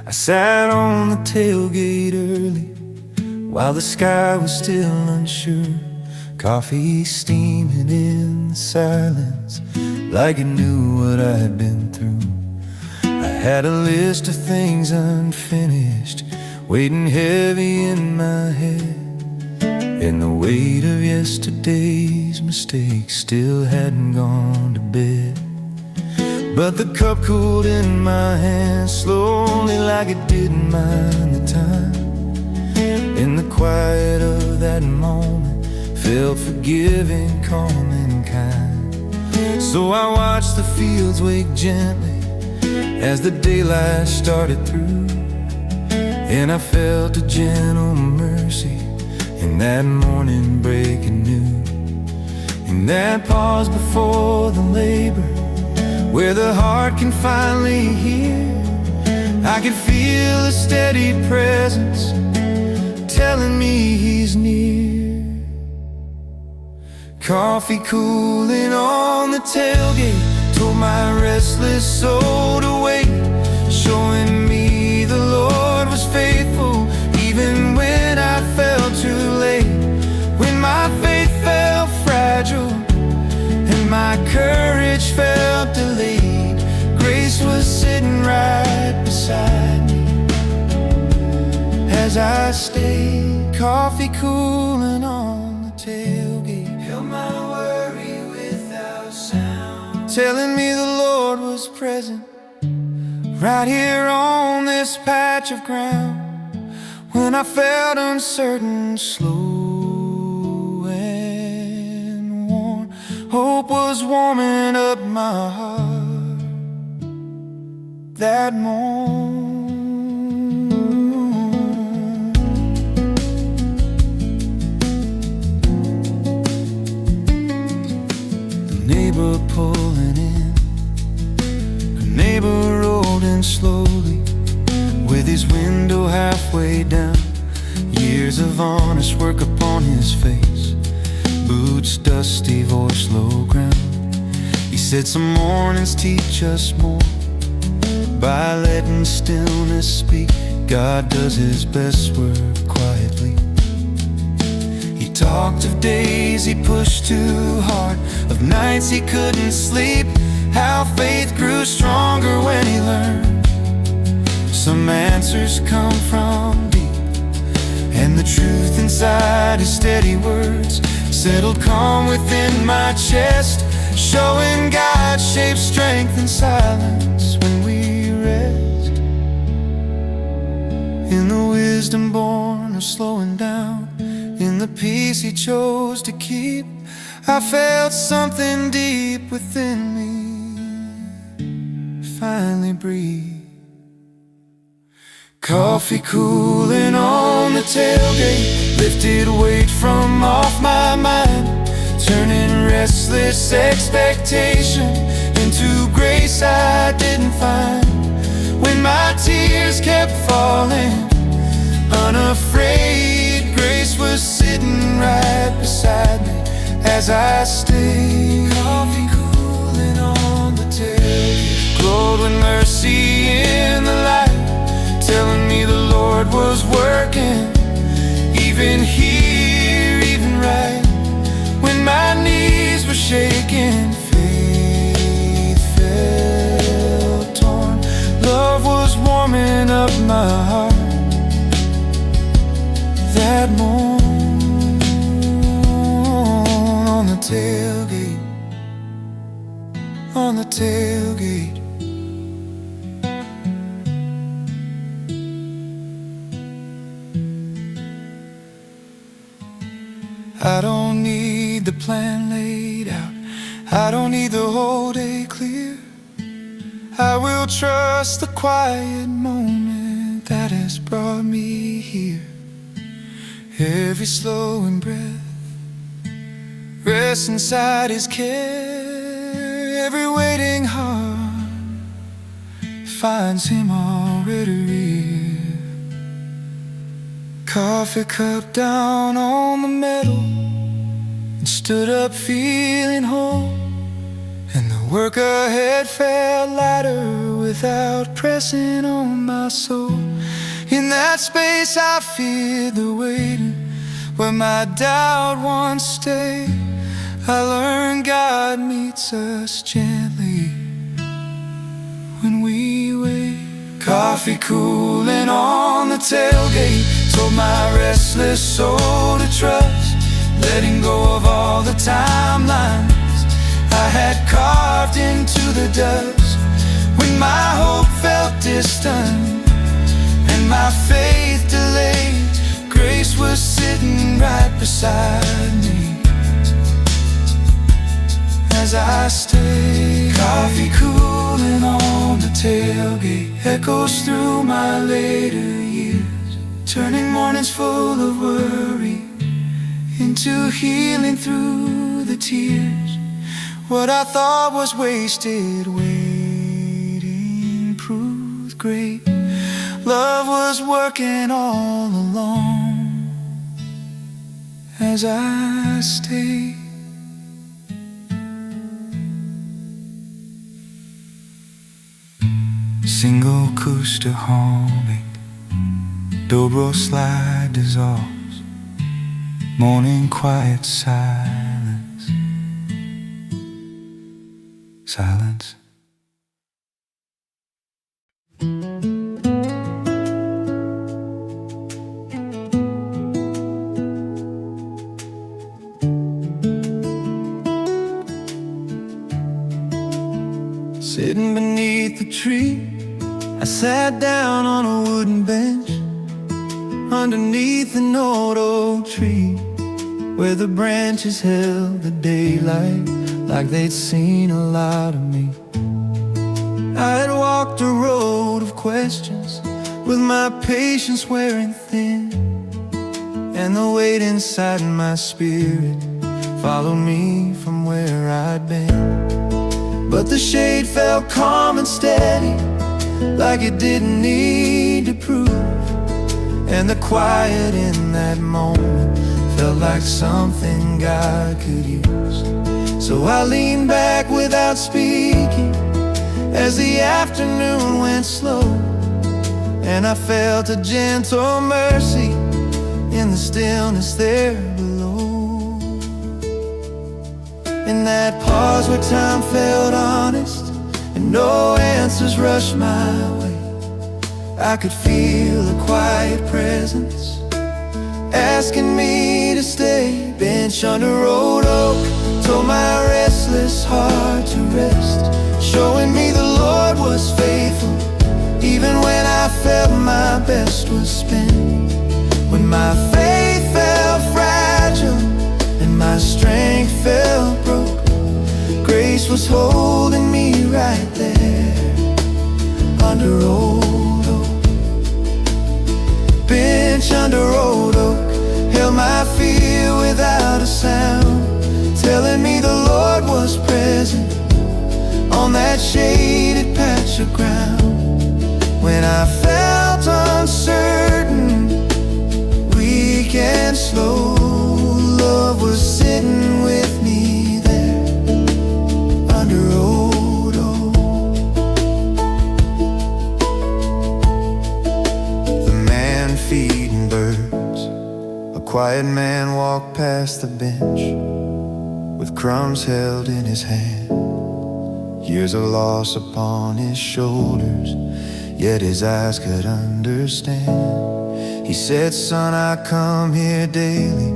I sat on the tailgate early while the sky was still unsure. Coffee steaming in the silence, like it knew what I'd been through. I had a list of things unfinished, waiting heavy in my head, and the weight of yesterday's mistakes still hadn't gone to bed. But the cup cooled in my hand slowly, like it didn't mind the time. In the quiet of that moment, felt forgiving, calm and kind. So I watched the fields wake gently as the daylight started through, and I felt a gentle mercy in that morning breaking new. In that pause before the labor, where the heart can finally hear, I could feel a steady presence telling me he's near. Coffee cooling on the tailgate told my restless soul to wait, showing me the Lord was faithful even when I fell too late. When my faith felt fragile and my courage felt delayed, grace was sitting right beside me as I stayed. Coffee cooling on the tailgate held my worry without sound, telling me the Lord was present right here on this patch of ground. When I felt uncertain, slow and worn, hope was warming up my heart that morn. The neighbor pulling in, the neighbor rolled in slowly, with his window halfway down, years of honest work upon his face, boots dusty, voice low ground. He said some mornings teach us more by letting stillness speak. God does his best work quietly. He talked of days he pushed too hard, of nights he couldn't sleep, how faith grew stronger when he learned some answers come from deep, and the truth inside his steady words settled calm within my chest, showing God shaped strength in silence when we rest. In the wisdom born of slowing down, in the peace he chose to keep, I felt something deep within me finally breathe. Coffee cooling on the tailgate lifted weight from off my mind, turning restless expectation into grace I didn't find. When my tears kept falling, unafraid, grace was sitting right beside me as I stayed. Coffee cooling on the tailgate glowed with mercy in the light, telling me the Lord was working, even here, even right. When my knees were shaking, faith felt torn, love was warming up my heart that morn. On the tailgate, on the tailgate, I don't need the plan laid out, I don't need the whole day clear. I will trust the quiet moment that has brought me here. Every slowing breath rests inside his care, every waiting heart finds him already real. Coffee cup down on the metal, and stood up feeling whole, and the work ahead felt lighter without pressing on my soul. In that space I feared the waiting, where my doubt once stayed. I learned God meets us gently when we wait. Coffee cooling on the tailgate told my restless soul to trust, letting go of all the timelines I had carved into the dust. When my hope felt distant and my faith delayed, grace was sitting right beside me as I stayed. Coffee cooling on the tailgate echoes through my later years, turning mornings full of worry into healing through the tears. What I thought was wasted waiting proved great. Love was working all along as I stayed. Single acoustic humming, dobro slide dissolves, morning quiet silence. Silence. Sitting beneath the tree, I sat down on a wooden bench underneath an old oak tree, where the branches held the daylight like they'd seen a lot of me. I had walked a road of questions with my patience wearing thin, and the weight inside my spirit followed me from where I'd been. But the shade felt calm and steady, like it didn't need to prove, and the quiet in that moment felt like something God could use. So I leaned back without speaking as the afternoon went slow, and I felt a gentle mercy in the stillness there below. In that pause where time felt honest and no answers rushed my way, I could feel a quiet presence asking me to stay. Bench under old oak told my restless heart to rest, showing me the Lord was faithful even when I felt my best was spent. When my faith felt fragile and my strength felt broke, grace was holding me right there under old oak. Bench under old oak held my fear without a sound, telling me the Lord was present on that shaded patch of ground. When I felt uncertain, weak and slow, love was sitting with me there under old oak. The man feeding birds, a quiet man walked past the bench with crumbs held in his hand, years of loss upon his shoulders, yet his eyes could understand. He said, son, I come here daily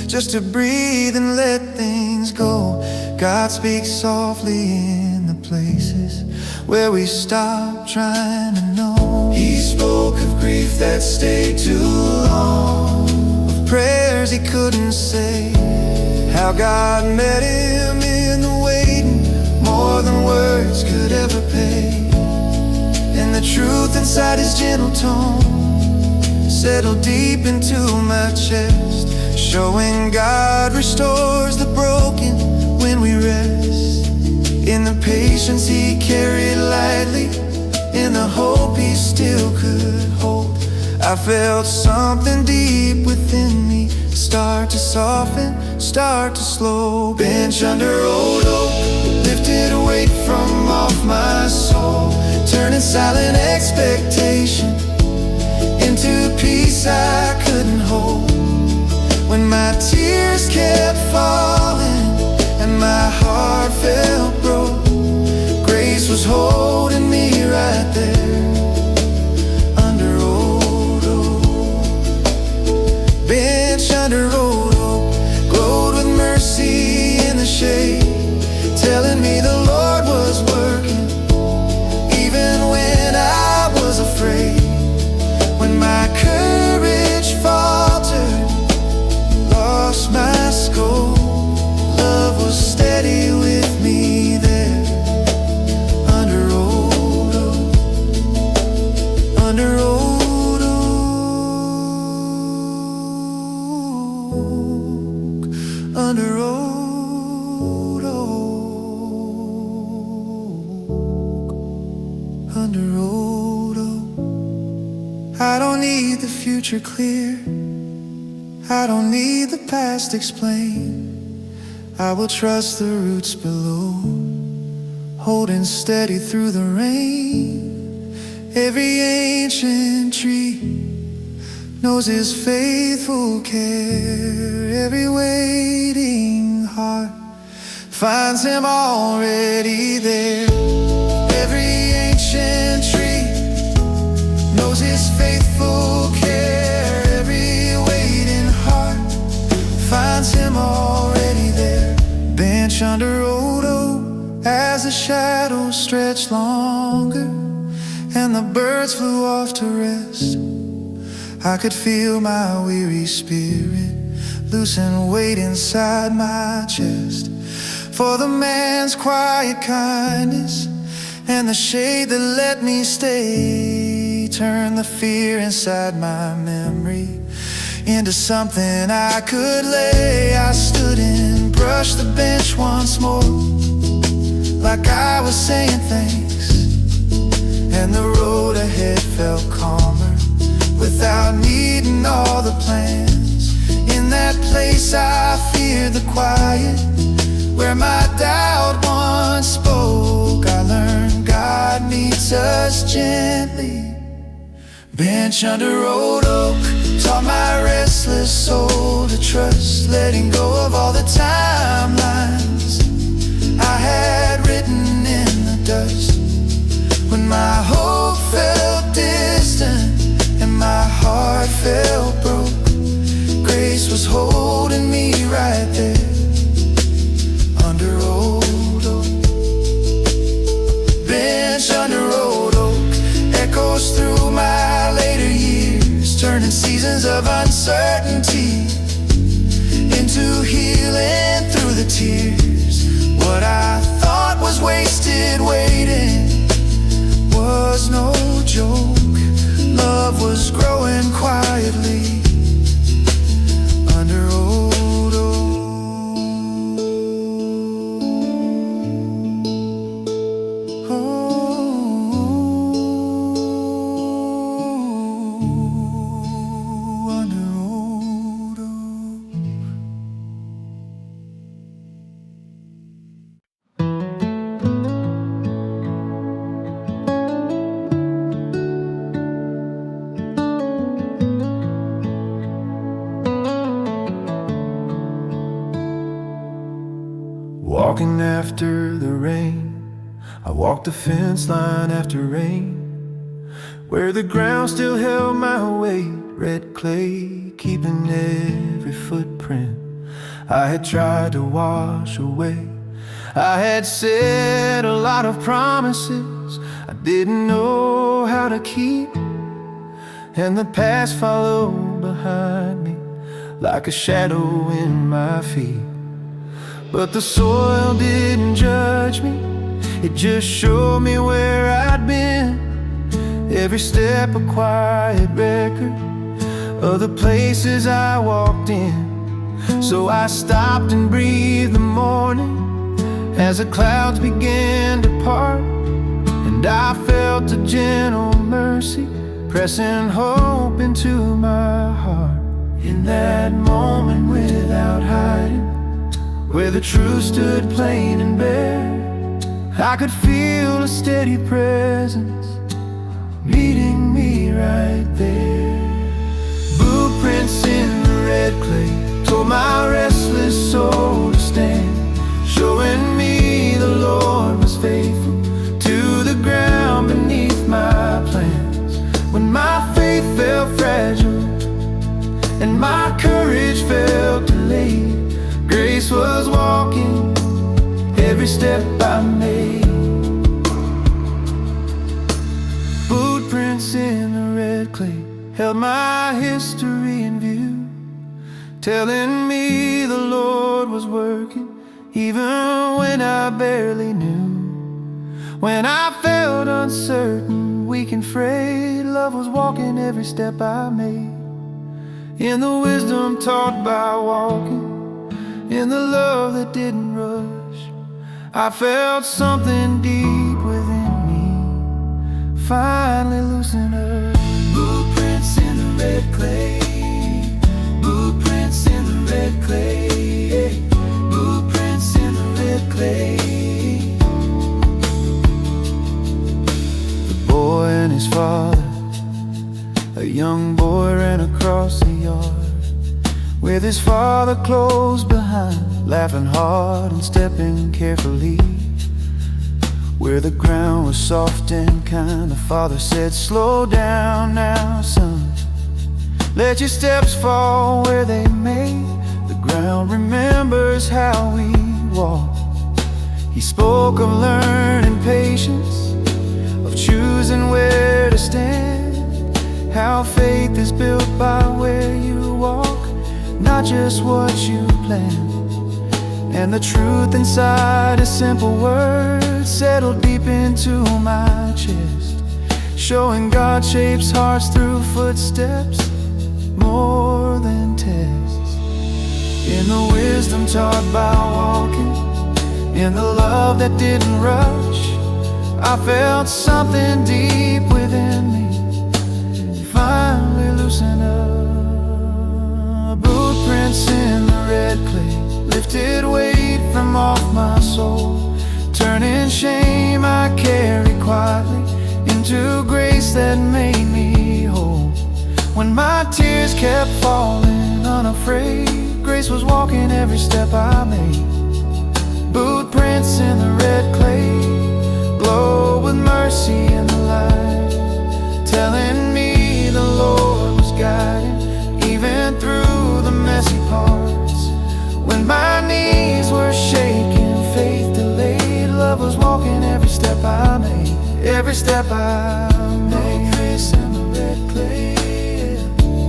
just to breathe and let things go. God speaks softly in the places where we stop trying to know. He spoke of grief that stayed too long, of prayers he couldn't say, how God met him in the waiting, more than words could ever pay. And the truth inside his gentle tone settled deep into my chest, showing God restores the broken when we rest. In the patience he carried lightly, in the hope he still could hold, I felt something deep within me start to soften, start to slow. Bench under old oak lifted a weight from off my soul, turning silent expectation into peace I couldn't hold. When my tears kept falling and my heart felt broke, grace was holding me right there under old oak. Bench under old oak glowed with mercy in the shade, telling me the Lord was working even when I was afraid. When my courage faltered, lost my scope, love was steady with me there under old oak, under old oak, under old oak, under old oak. I don't need the future clear, I don't need the past explained. I will trust the roots below, holding steady through the rain. Every ancient tree knows His faithful care. Every waiting heart finds Him already there. Every ancient tree knows His faithful care. Every waiting heart finds Him already there. Bench under old oak as the shadows stretched longer and the birds flew off to rest. I could feel my weary spirit loosen weight inside my chest. For the man's quiet kindness and the shade that let me stay turned the fear inside my memory into something I could lay. I stood and brushed the bench once more, like I was saying thanks, and the road ahead felt calmer without needing all the plans. In that place I feared the quiet, where my doubt once spoke. I learned God meets us gently. Bench under old oak taught my restless soul to trust, letting go of all the timelines I had written in the dust. When my hope felt distant and my heart felt broke, grace was holding me right there under old oak. Bench under old oak echoes through my later years, turning seasons of uncertainty into healing through the tears. What I thought was wasted waiting was no joke. Love was growing quietly under old oak. Walking after the rain, I walked the fence line after rain, where the ground still held my weight. Red clay keeping every footprint I had tried to wash away. I had said a lot of promises I didn't know how to keep, and the past followed behind me like a shadow in my feet. But the soil didn't judge me, it just showed me where I'd been. Every step a quiet record of the places I walked in. So I stopped and breathed the morning as the clouds began to part, and I felt a gentle mercy pressing hope into my heart. In that moment without hiding, where the truth stood plain and bare, I could feel a steady presence faith felt fragile, and my courage felt delayed. Grace was walking every step I made. Boot prints in the red clay held my history in view, telling me the Lord was working even when I barely knew. When I felt uncertain, weak and frayed, love was walking every step I made. In the wisdom taught by walking, in the love that didn't rush, I felt something deep within me finally loosen up. Blueprints in the red clay, blueprints in the red clay, blueprints in the red clay. The boy and his father, a young boy ran across the yard with his father close behind, laughing hard and stepping carefully. Where the ground was soft and kind, the father said, "Slow down now, son. Let your steps fall where they may. The ground remembers how we walk." He spoke of learning patience, of choosing where to stand, how faith is built by where you walk, not just what you plan. And the truth inside a simple word settled deep into my chest, showing God shapes hearts through footsteps more than tests. In the wisdom taught by walking, in the love that didn't rush, I felt something deep within me finally loosen up. Blueprints in the red clay lifted weight from off my soul, turning shame I carry quietly into grace that made me whole. When my tears kept falling unafraid, grace was walking every step I made. Boot prints in the red clay glow with mercy in the light, telling me the Lord was guiding even through the messy parts. When my knees were shaking, faith delayed, love was walking every step I made. Every step I made. Blueprints in the red clay,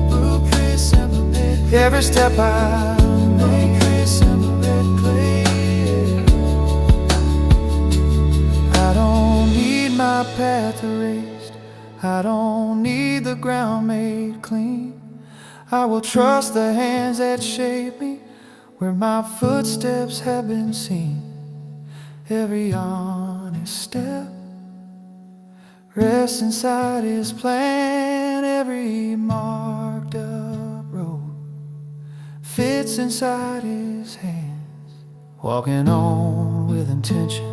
blueprints in the red clay. Every step I made. Blueprints in the red clay. I don't need my path erased, I don't need the ground made clean. I will trust the hands that shape me, where my footsteps have been seen. Every honest step rests inside His plan. Every marked up road fits inside His hands. Walking on with intention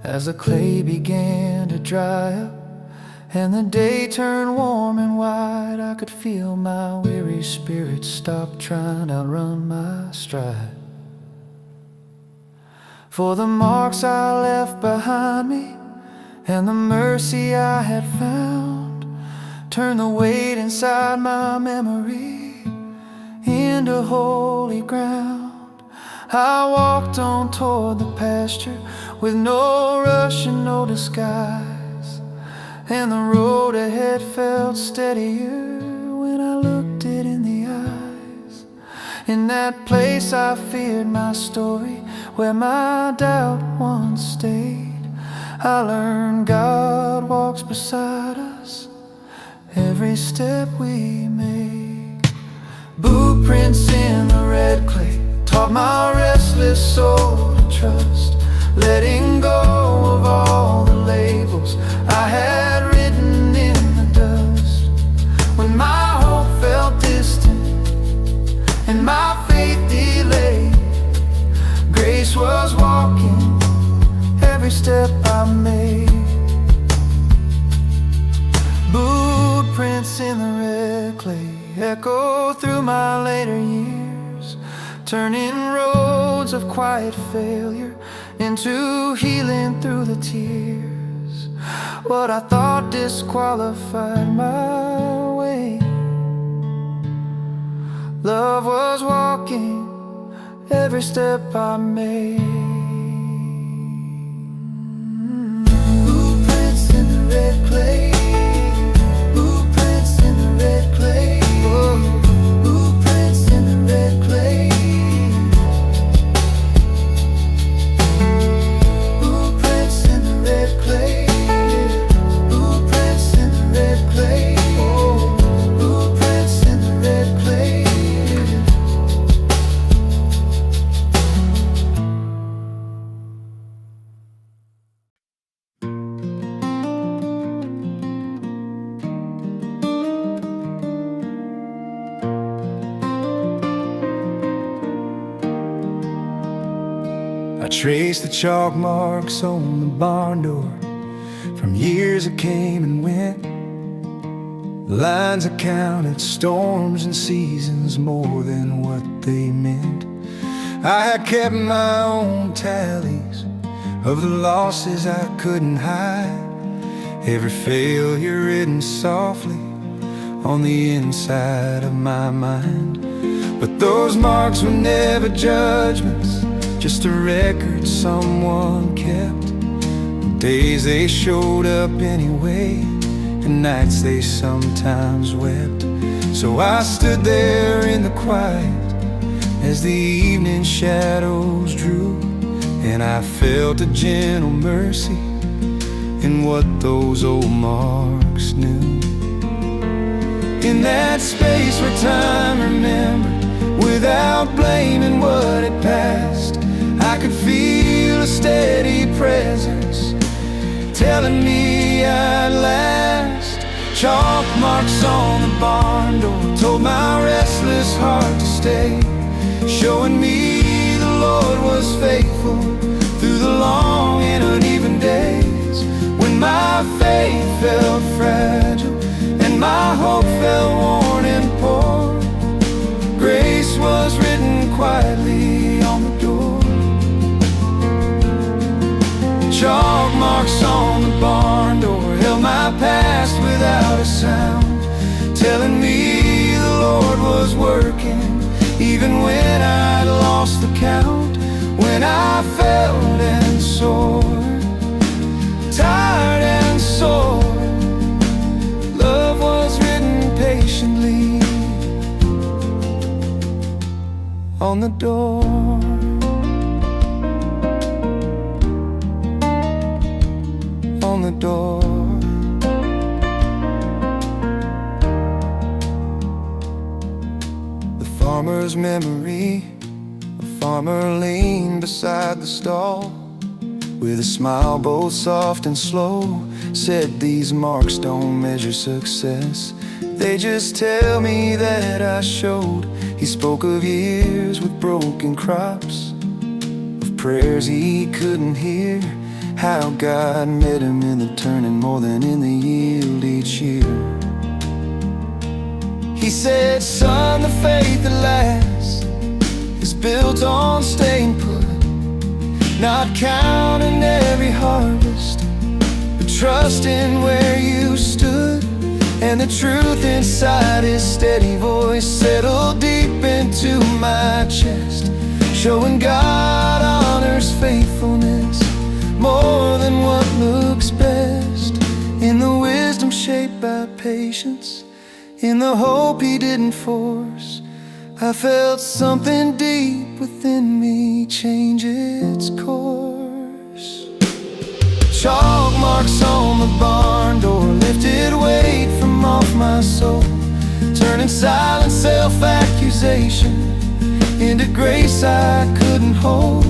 as the clay began to dry up and the day turned warm and wide, I could feel my weary spirit stop trying to outrun my stride. For the marks I left behind me and the mercy I had found turned the weight inside my memory into holy ground. I walked on toward the pasture with no rush and no disguise, and the road ahead felt steadier when I looked it in the eyes. In that place I feared my story, where my doubt once stayed, I learned God walks beside us every step we make. Blueprints in the red clay taught my restless soul to trust, letting go of all the labels I had written in the dust. When my hope felt distant and my faith delayed, grace was walking every step I made. Blueprints in the red clay echo through my later years, turning roads of quiet failure into healing through the tears. What I thought disqualified my Love was walking every step I made. Footprints in the red clay. Footprints in the red clay. Footprints in the red clay. Footprints in the red clay. Footprints in the red clay. Footprints in the red clay. I traced the chalk marks on the barn door from years that came and went. The lines I counted storms and seasons more than what they meant. I had kept my own tallies of the losses I couldn't hide, every failure written softly on the inside of my mind. But those marks were never judgments, just a record someone kept. Days they showed up anyway, and nights they sometimes wept. So I stood there in the quiet as the evening shadows drew, and I felt a gentle mercy in what those old marks knew. In that space where time remembered without blaming what had passed, I could feel a steady presence telling me I'd last. Chalk marks on the barn door told my restless heart to stay, showing me the Lord was faithful through the long and uneven days. When my faith felt fragile and my hope felt worn and poor, grace was written quietly on the door. Chalk marks on the barn door held my past without a sound, telling me the Lord was working even when I'd lost the count. When I felt and soared, tired and sore, love was written patiently on the door. On the door. The farmer's memory, a farmer leaned beside the stall with a smile both soft and slow, said these marks don't measure success, they just tell me that I showed. He spoke of years with broken crops, of prayers he couldn't hear, how God met him in the turning more than in the yield each year. He said, son, the faith that lasts is built on staying put, not counting every harvest, but trusting where you stood. And the truth inside his steady voice settled deep into my chest, showing God honors faithfulness more than what looks best. In the wisdom shaped by patience, in the hope he didn't force, I felt something deep within me change its course. Chalk marks on the barn door lifted weight from off my soul, turning silent self-accusation into grace I couldn't hold.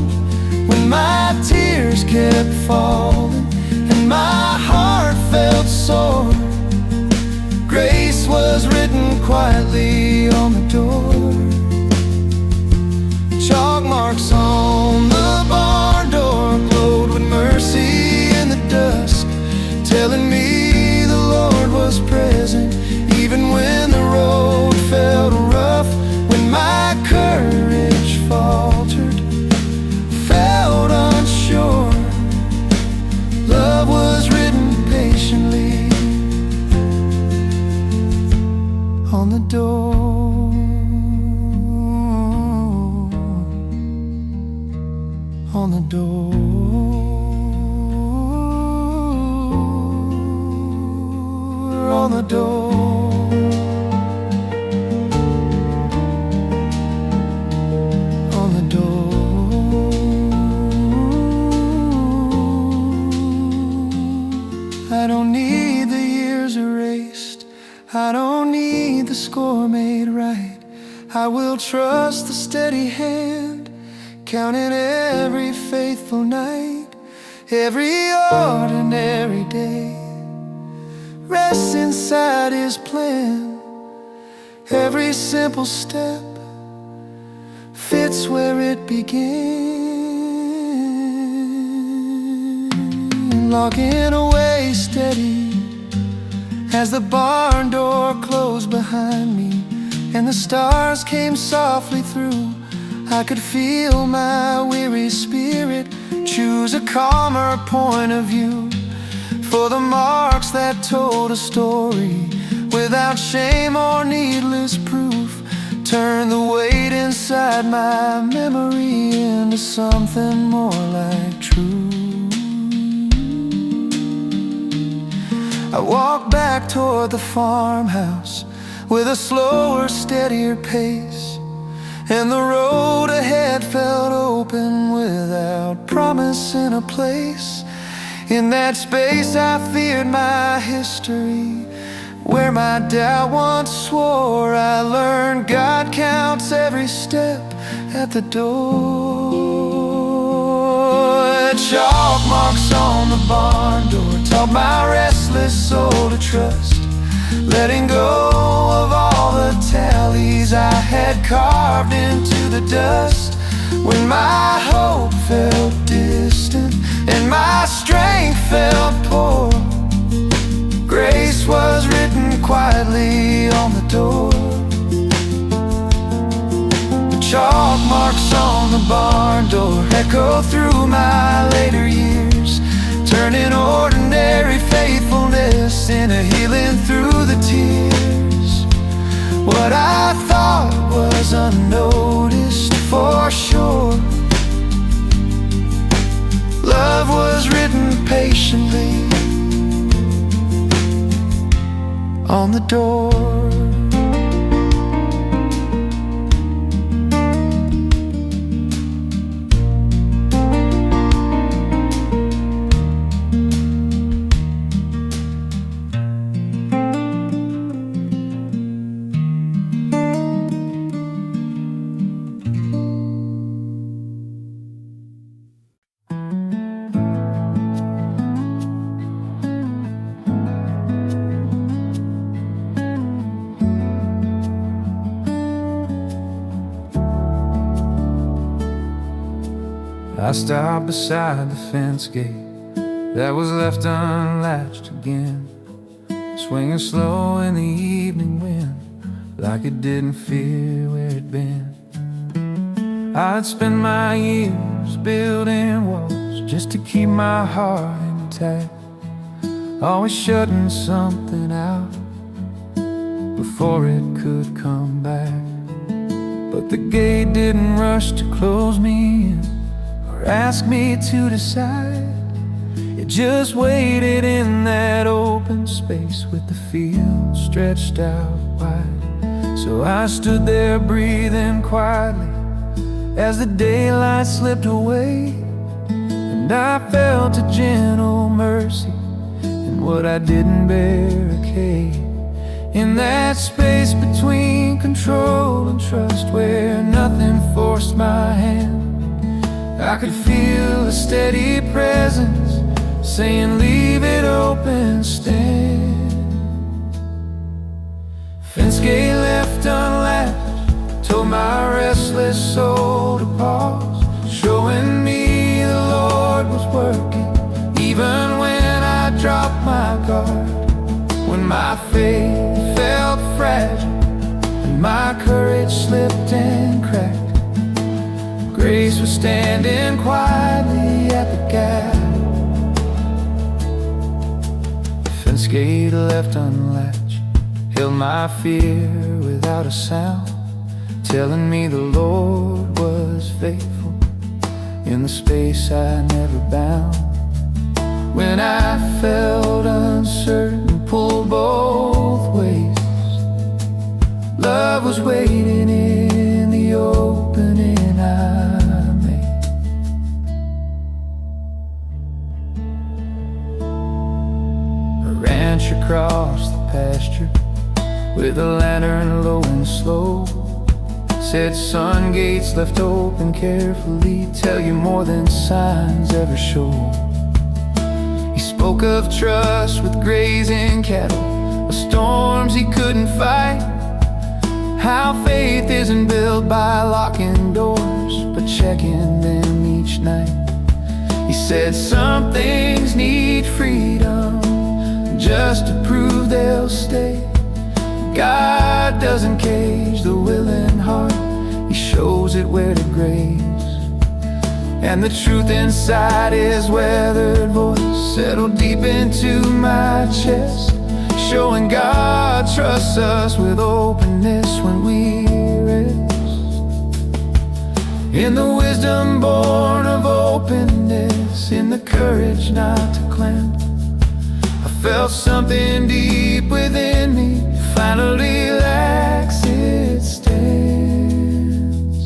When my tears kept falling and my heart felt sore, grace was written quietly on the door. Chalk marks on the barn door glowed with mercy in the dusk, telling me the Lord was present even when the road felt rough. When my courage faltered, felt unsure, love was written patiently on the door. on the door. On the door. I don't need the years erased, I don't need the score made right. I will trust the steady hand, counting every faithful night, every ordinary day. Rests inside His plan, every simple step fits where it began. Logging away steady as the barn door closed behind me, and the stars came softly through. I could feel my weary spirit choose a calmer point of view, for the marks that told a story without shame or needless proof turned the weight inside my memory into something more like truth. I walked back toward the farmhouse with a slower, steadier pace, and the road ahead felt open without promise in a place. In that space I feared my history, where my doubt once swore. I learned God counts every step at the door. Chalk marks on the barn door taught my restless soul to trust, letting go of all the tallies I had carved into the dust. When my hope felt distant and my strength felt poor, grace was written quietly on the door. The chalk marks on the barn door echo through my later years, turning ordinary faithfulness into healing through the tears. What I thought was unnoticed for sure, love was written patiently on the door. I stopped beside the fence gate that was left unlatched again, swinging slow in the evening wind, like it didn't fear where it'd been. I'd spend my years building walls just to keep my heart intact, always shutting something out before it could come back. But the gate didn't rush to close me in, ask me to decide. It just waited in that open space with the field stretched out wide. So I stood there breathing quietly as the daylight slipped away, and I felt a gentle mercy in what I didn't barricade. In that space between control and trust, where nothing forced my hand, I could feel a steady presence saying, leave it open, stand. Fence gate left unlatched told my restless soul to pause, showing me the Lord was working even when I dropped my guard. When my faith felt fragile and my courage slipped and cracked, grace was standing quietly at the gap. The fence gate left unlatched held my fear without a sound, telling me the Lord was faithful in the space I never bound. When I felt uncertain, pulled bold was waiting in the opening I made. A ranch across the pasture, with a lantern low and slow, said sun gates left open carefully tell you more than signs ever show. He spoke of trust with grazing cattle, of storms he couldn't fight, how faith isn't built by locking doors but checking them each night. He said some things need freedom just to prove they'll stay. God doesn't cage the willing heart, He shows it where to graze. And the truth inside His weathered voice settled deep into my chest, showing God trusts us with openness when we rest. In the wisdom born of openness, in the courage not to clamp, I felt something deep within me finally relax its stance.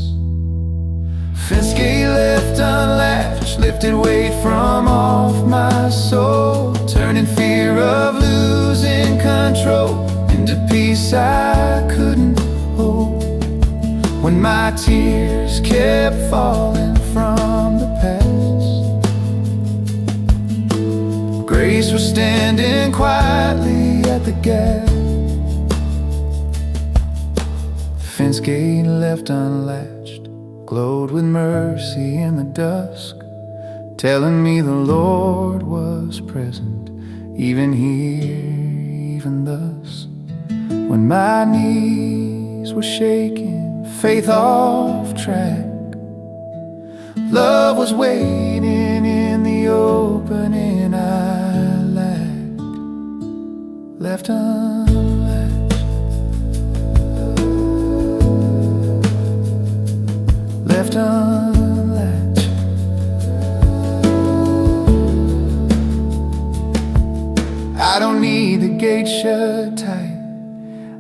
Fence gate left unlatched, lifted weight from off my soul, turning fear of losing control into peace I couldn't hold. When my tears kept falling from the past, grace was standing quietly at the gap. Fence gate left unlatched glowed with mercy in the dusk, telling me the Lord was present, even here, even thus. When my knees were shaking, faith off track, love was waiting in the opening I lacked, left unlatched. Left unlatched. I don't need the gate shut tight,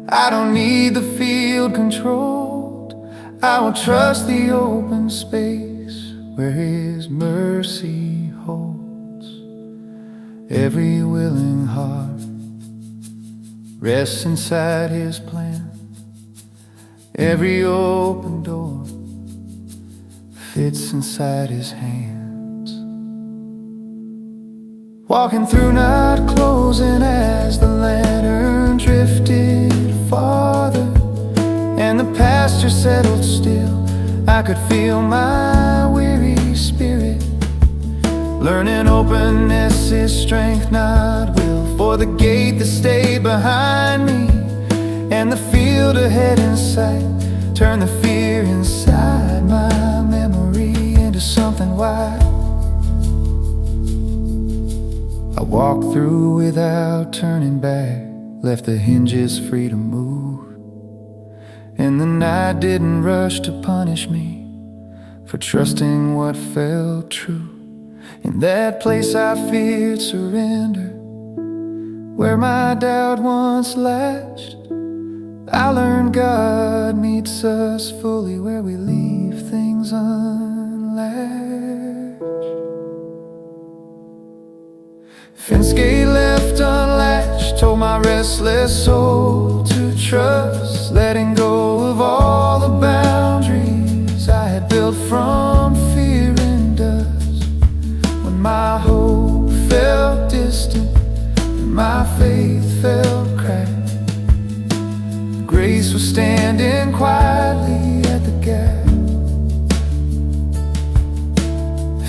I don't need the field controlled. I will trust the open space where His mercy holds. Every willing heart rests inside His plan, every open door fits inside His hands. Walking through, not closing, as the lantern drifted farther and the pasture settled still, I could feel my weary spirit learning openness is strength, not will. For the gate that stayed behind me and the field ahead in sight turn the fear inside my memory into something wide. I walked through without turning back, left the hinges free to move, and the night didn't rush to punish me for trusting what felt true. In that place I feared surrender, where my doubt once latched, I learned God meets us fully where we leave things unlatched. Fence gate left unlatched told my restless soul to trust, letting go of all the boundaries I had built from fear and dust. When my hope felt distant and my faith felt cracked, grace was standing quietly at the gap.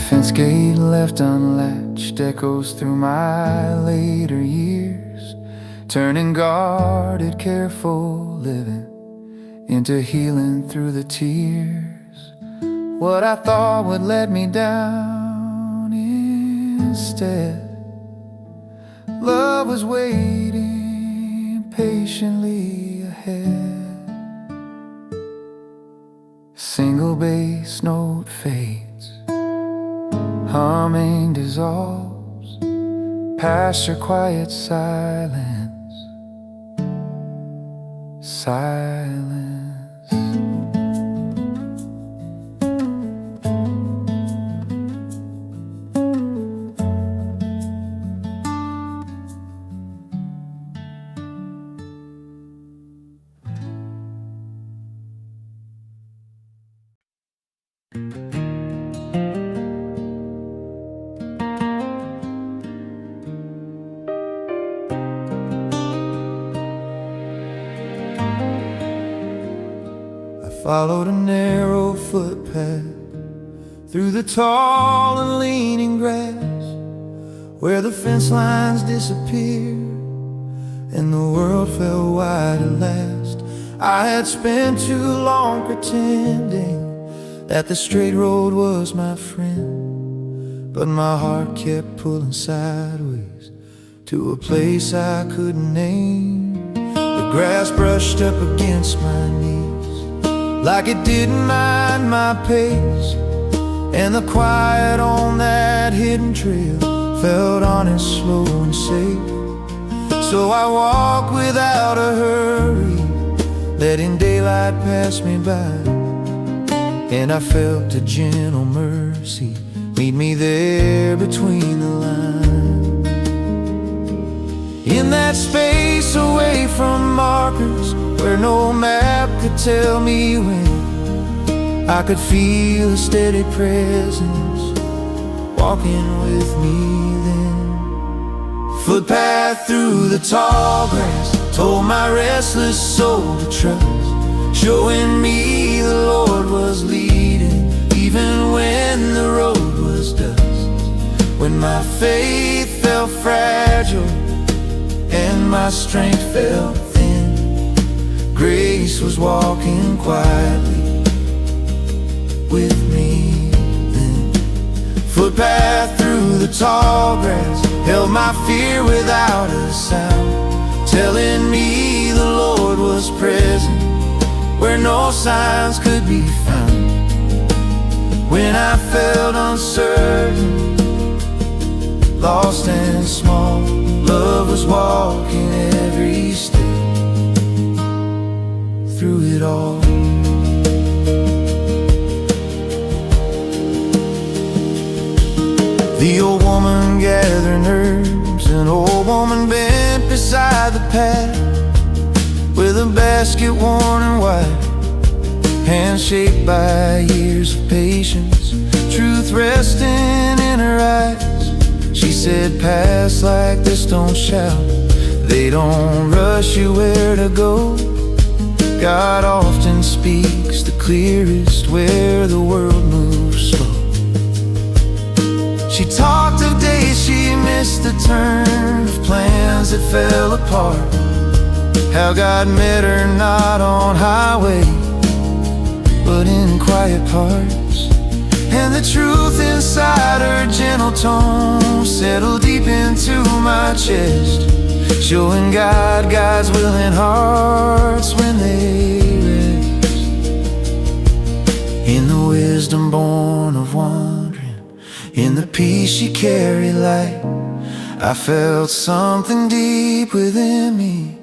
Fence gate left unlatched echoes through my later years, turning guarded, careful living into healing through the tears. What I thought would let me down, instead love was waiting patiently ahead. Single bass note fades, humming dissolves past your quiet silence. Silence. followed a narrow footpath through the tall and leaning grass, where the fence lines disappeared and the world fell wide at last. I had spent too long pretending that the straight road was my friend, but my heart kept pulling sideways to a place I couldn't name. The grass brushed up against my knees like it didn't mind my pace, and the quiet on that hidden trail felt honest, slow and safe. So I walked without a hurry, letting daylight pass me by, and I felt a gentle mercy meet me there between the lines. In that space away from markers, where no map could tell me when, I could feel a steady presence walking with me then. Footpath through the tall grass told my restless soul to trust, showing me the Lord was leading even when the road was dust. When my faith felt fragile and my strength felt thin, grace was walking quietly with me then. Footpath through the tall grass held my fear without a sound, telling me the Lord was present where no signs could be found. When I felt uncertain, lost and small, love was walking every step through it all. The old woman gathering herbs, an old woman bent beside the path, with a basket worn and white, hands shaped by years of patience, truth resting in her eyes. She said, pass like this, don't shout, they don't rush you where to go. God often speaks the clearest where the world moves slow. She talked of days she missed the turn, of plans that fell apart, how God met her not on highway but in quiet parts, and the truth inside her gentle tone settled deep into my chest, showing God guides willing hearts when they rest. In the wisdom born of wandering, in the peace she carried light, I felt something deep within me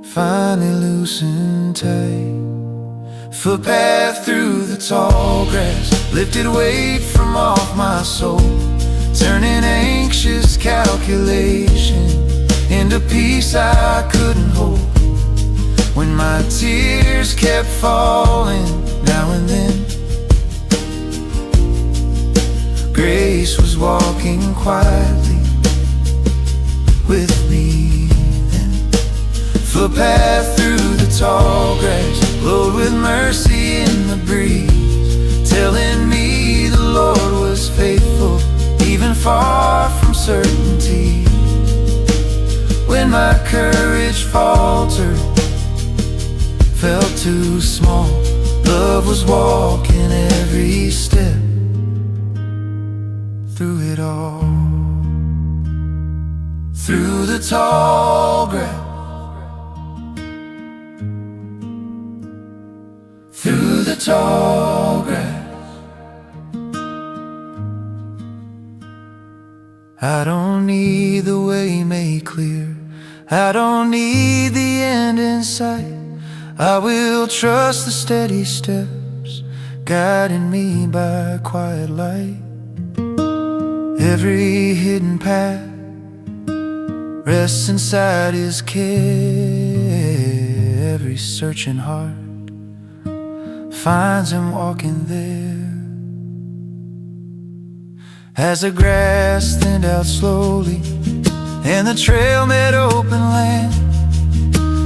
finally loosened tight. Footpath through the tall grass lifted weight from off my soul, turning anxious calculation into peace I couldn't hold. When my tears kept falling now and then, grace was walking quietly with me then. Footpath through the tall grass glowed with mercy in the breeze, telling me the Lord was faithful even far from certainty. When my courage faltered, felt too small, love was walking every step through it all. Through the tall grass, through the tall grass, I don't need the way made clear, I don't need the end in sight. I will trust the steady steps guiding me by quiet light. Every hidden path rests inside His care. Every searching heart finds Him walking there. As the grass thinned out slowly and the trail met open land,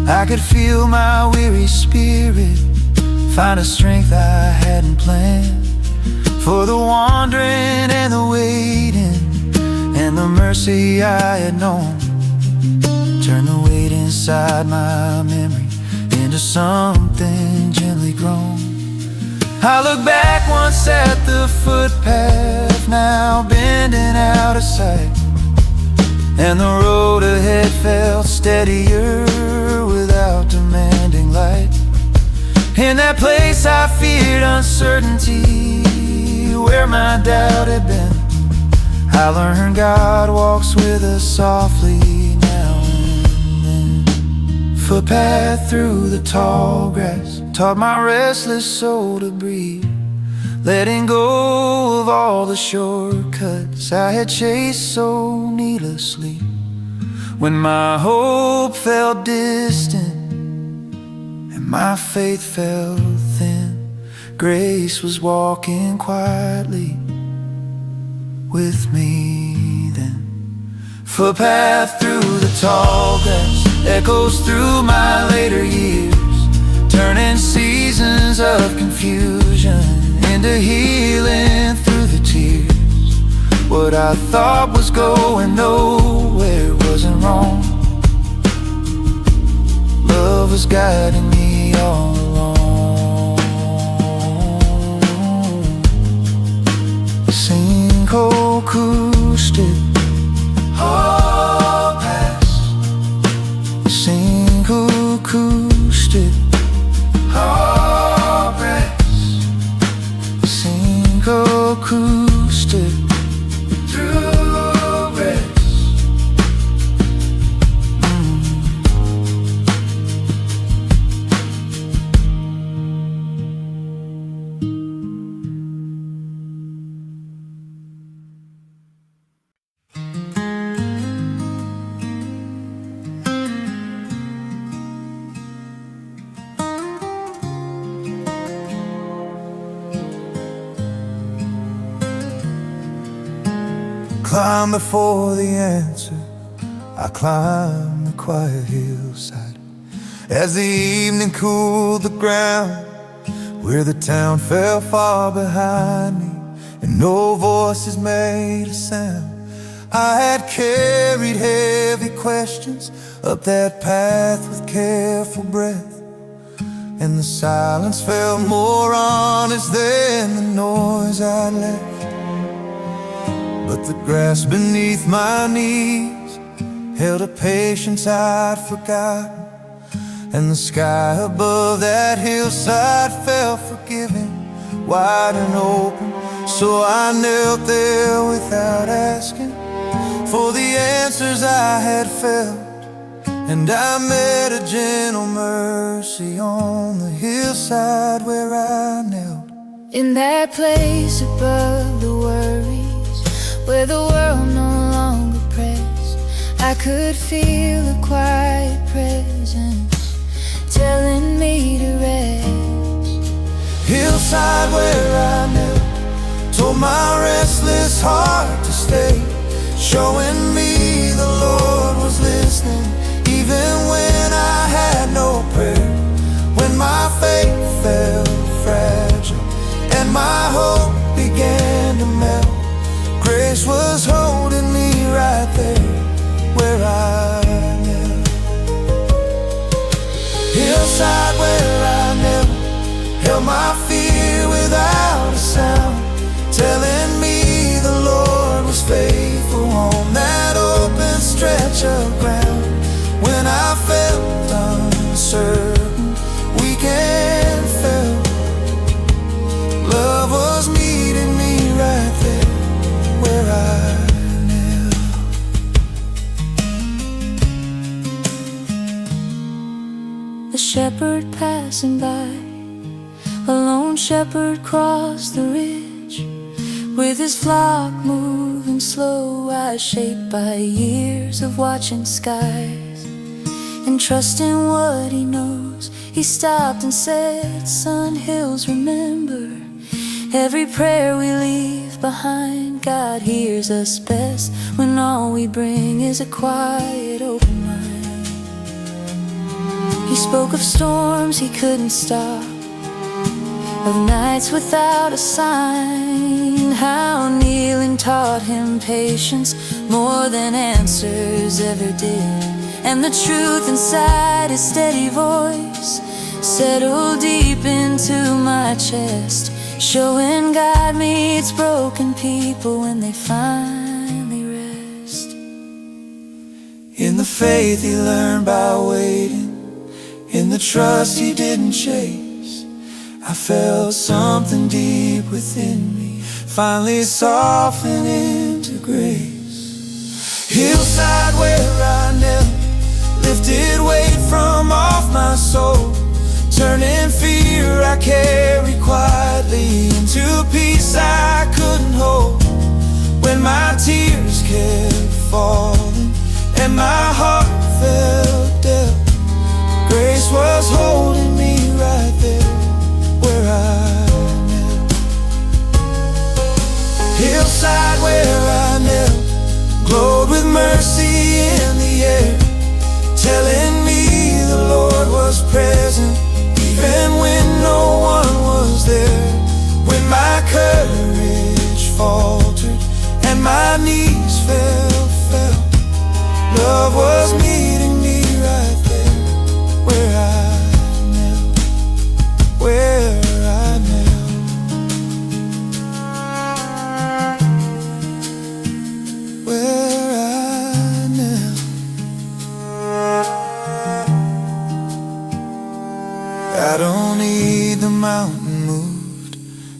I could feel my weary spirit find a strength I hadn't planned, for the wandering and the waiting, and the mercy I had known. Turn the weight inside my memory into something gently grown. I look back once at the footpath, now bending out of sight, and the road ahead felt steadier without demanding light. In that place I feared uncertainty, where my doubt had been, I learned God walks with us softly now and then. Footpath through the tall grass taught my restless soul to breathe, letting go of all the shortcuts I had chased so needlessly. When my hope felt distant and my faith felt thin, grace was walking quietly with me then. Footpath through the tall grass echoes through my later years, turning seasons of confusion into healing through the tears. What I thought was going nowhere wasn't wrong. Love was guiding me all along. Sing acoustic, all pass. Sing acoustic, all breaths. Sing acoustic through breaths. Climb before the answer, I climb the quiet hillside, as the evening cooled the ground, where the town fell far behind me, and no voices made a sound. I had carried heavy questions up that path with careful breath, and the silence felt more honest than the noise I left. But the grass beneath my knees held a patience I'd forgotten, and the sky above that hillside felt forgiving, wide and open. So I knelt there without asking for the answers I had felt, and I met a gentle mercy on the hillside where I knelt. In that place above the worries, where the world no longer pressed, I could feel a quiet presence telling me to rest. Hillside where I knelt told my restless heart to stay, showing me the Lord was listening, even when I had no prayer. When my faith felt fragile and my hope began to melt, grace was holding me right there where I knelt. Hillside where I knelt held my fear without a sound, telling me the Lord was faithful on that open stretch of ground. When I felt uncertain, weak and felt, love was meeting me right there where I knelt. A shepherd passing by, a lone shepherd crossed the ridge, with his flock moving slow, eyes shaped by years of watching skies, and trusting what he knows. He stopped and said, "Son, hills, remember, every prayer we leave behind, God hears us best when all we bring is a quiet, open mind." He spoke of storms he couldn't stop, of nights without a sign. How kneeling taught him patience more than answers ever did, and the truth inside his steady voice settled deep into my chest, showing God meets broken people when they finally rest. In the faith he learned by waiting, in the trust he didn't chase, I felt something deep within me finally soften into grace. Hillside where I knelt, lifted weight from off my soul, turning fear I carried quietly into peace I couldn't hold. When my tears kept falling and my heart felt dealt, grace was holding me right there where I knelt. Hillside where I knelt glowed with mercy in the air, telling me the Lord was present even when no one was there. When my courage faltered and my knees fell, love was meeting me right there where I knelt, where I knelt, where I knelt. I don't need the mountain moved,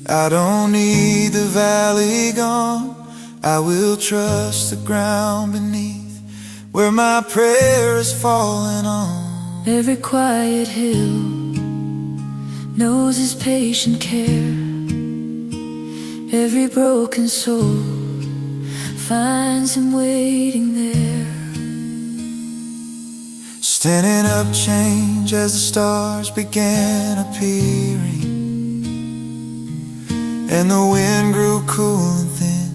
I don't need the valley gone. I will trust the ground beneath where my prayer is falling on. Every quiet hill knows his patient care, every broken soul finds him waiting there. Standing up change as the stars began appearing, and the wind grew cool and thin.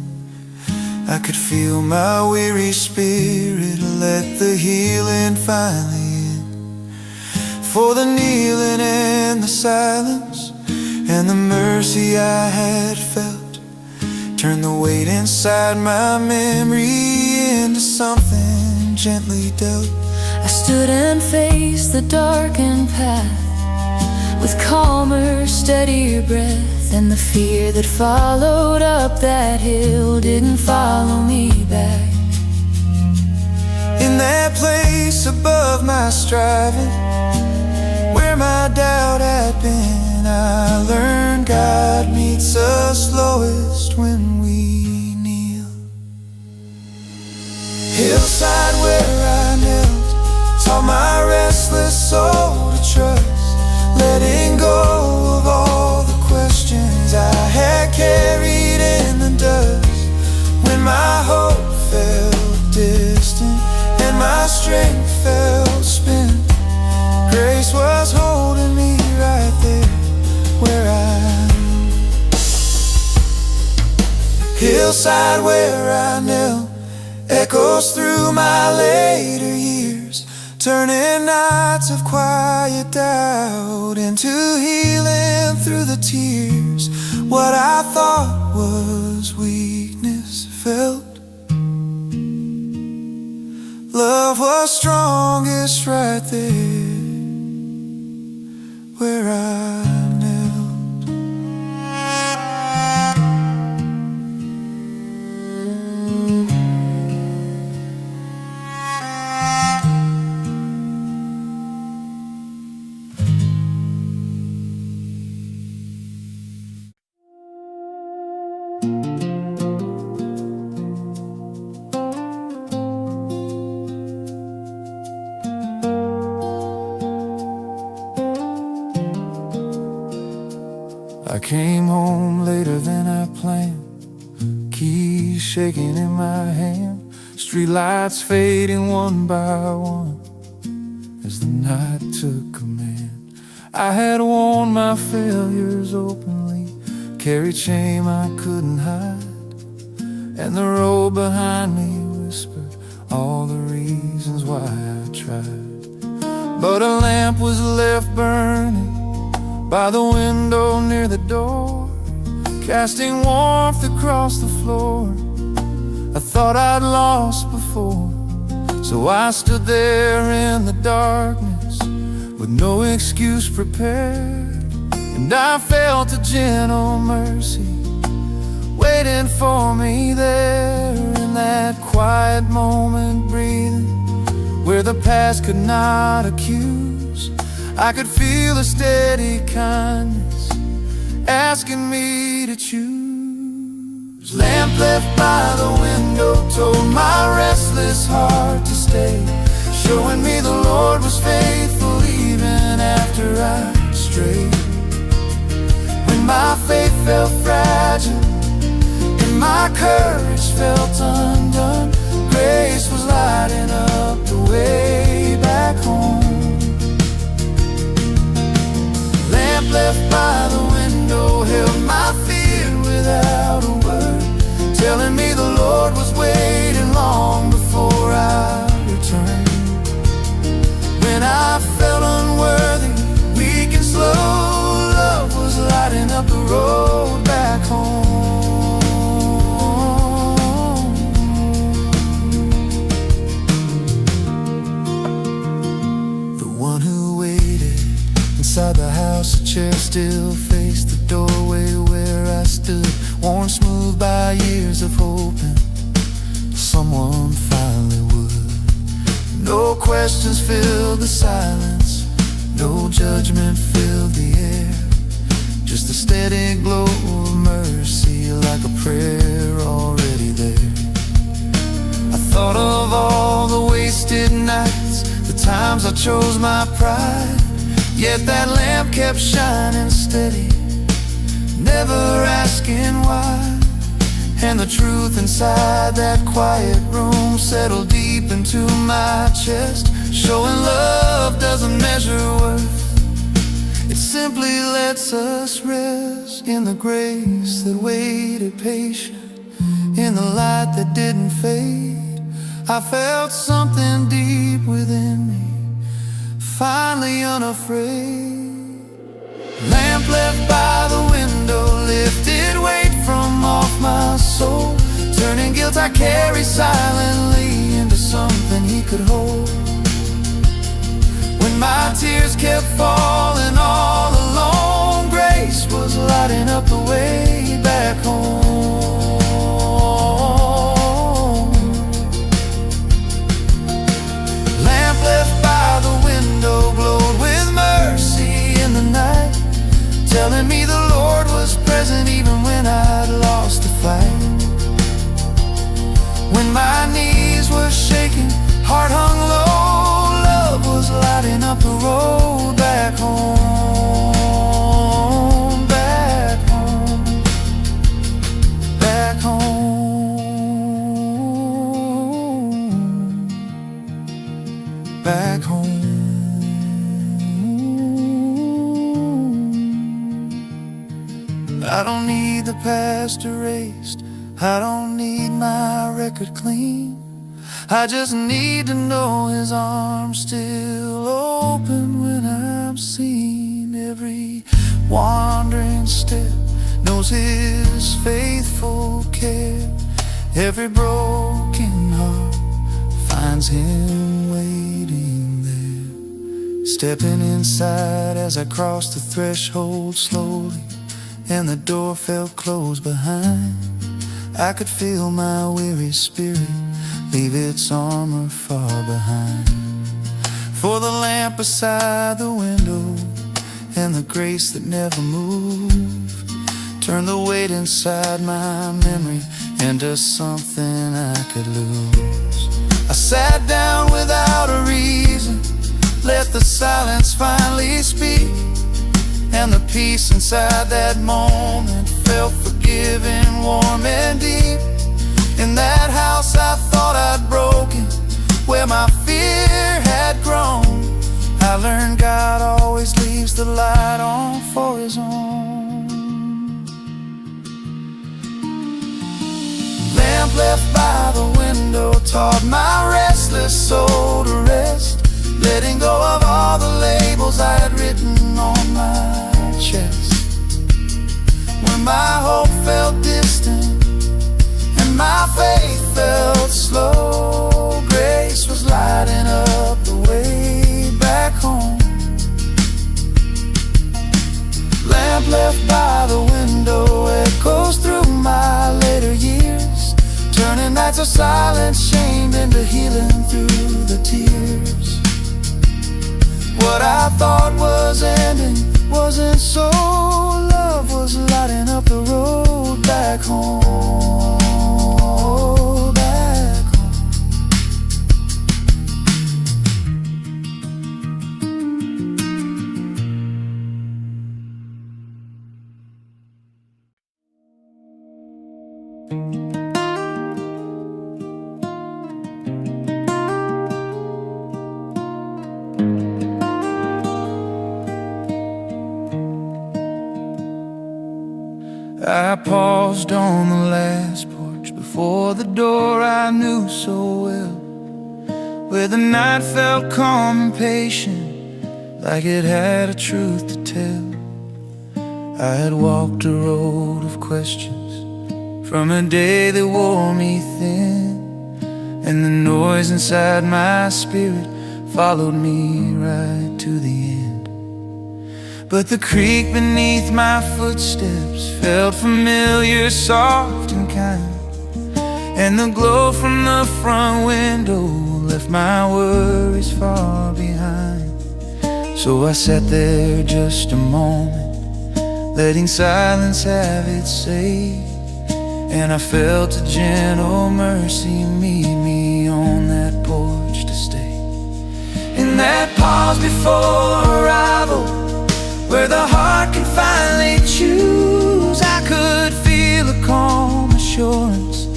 I could feel my weary spirit let the healing finally in. For the kneeling and the silence and the mercy I had felt turned the weight inside my memory into something gently dealt. I stood and faced the darkened path with calmer, steadier breath, and the fear that followed up that hill didn't follow me back. In that place above my striving, where my doubt had been, I learned God meets us lowest when we kneel. Hillside where I knelt taught my restless soul to trust, letting go of all the questions I had carried in the dust. When my hope felt distant and my strength felt spent, grace was holding me right there where I am. Hillside where I knelt echoes through my later years, turning nights of quiet doubt into healing through the tears. What I thought was weakness felt, love was strongest right there where I knelt. I came home later than I planned, keys shaking in my hand, streetlights fading one by one as the night took command. I had worn my failures openly, carried shame I couldn't hide, and the road behind me whispered all the reasons why I tried. But a lamp was left burning by the window near the door, casting warmth across the floor. I thought I'd lost before, so I stood there in the darkness with no excuse prepared. And I felt a gentle mercy waiting for me there, in that quiet moment, breathing where the past could not accuse. I could feel a steady kindness asking me to choose. Lamp left by the window told my restless heart to stay, showing me the Lord was faithful even after I strayed. When my faith felt fragile and my courage felt undone, grace was lighting up the way back home. Lamp left by the window held my fear without a word, telling me the Lord was waiting long before I returned. When I felt unworthy, weak and slow, love was lighting up the road back home. The one who waited inside the house, a chair still faced the doorway where I stood, worn smooth by years of hoping someone finally would. No questions filled the silence, no judgment filled the air, just a steady glow of mercy, like a prayer already there. I thought of all the wasted nights, the times I chose my pride, yet that lamp kept shining steady, never asking why. And the truth inside that quiet room settled deep into my chest, showing love doesn't measure worth, it simply lets us rest in the grace that waited patient, in the light that didn't fade. I felt something deep within me, finally unafraid. Lamp left by the window lifted weight from off my soul, turning guilt I carry silently into something he could hold. When my tears kept falling all alone, grace was lighting up the way back home. Lamp left by the window glowed with mercy in the night, telling me the Lord was present even when I'd lost the fight. When my knees were shaking, heart hung low, love was lighting up the road back home, back home, back home, back home. I don't need the past erased, I don't need my record clean, I just need to know his arms still open when I'm seen. Every wandering step knows his faithful care, every broken heart finds him waiting there. Stepping inside as I crossed the threshold slowly, and the door felt closed behind, I could feel my weary spirit leave its armor far behind. For the lamp beside the window and the grace that never moved turned the weight inside my memory into something I could lose. I sat down without a reason, let the silence finally speak, and the peace inside that moment felt forgiving, warm and deep. In that house I thought I'd broken, where my fear had grown, I learned God always leaves the light on for his own. Lamp left by the window taught my restless soul to rest, letting go of all the labels I had written on my chest. my hope felt distant and my faith felt slow. Grace was lighting up the way back home. Lamp left by the window echoes through my later years, turning nights of silence, shame into healing through the tears. What I thought was ending wasn't so. Love was lighting up the road back home. Back home. I paused on the last porch before the door I knew so well, where the night felt calm and patient, like it had a truth to tell. I had walked a road of questions from a day that wore me thin, and the noise inside my spirit followed me right to the end. But the creak beneath my footsteps felt familiar, soft and kind, and the glow from the front window left my worries far behind. So I sat there just a moment, letting silence have its say, and I felt a gentle mercy meet me on that porch to stay. In that pause before arrival, where the heart can finally choose, I could feel a calm assurance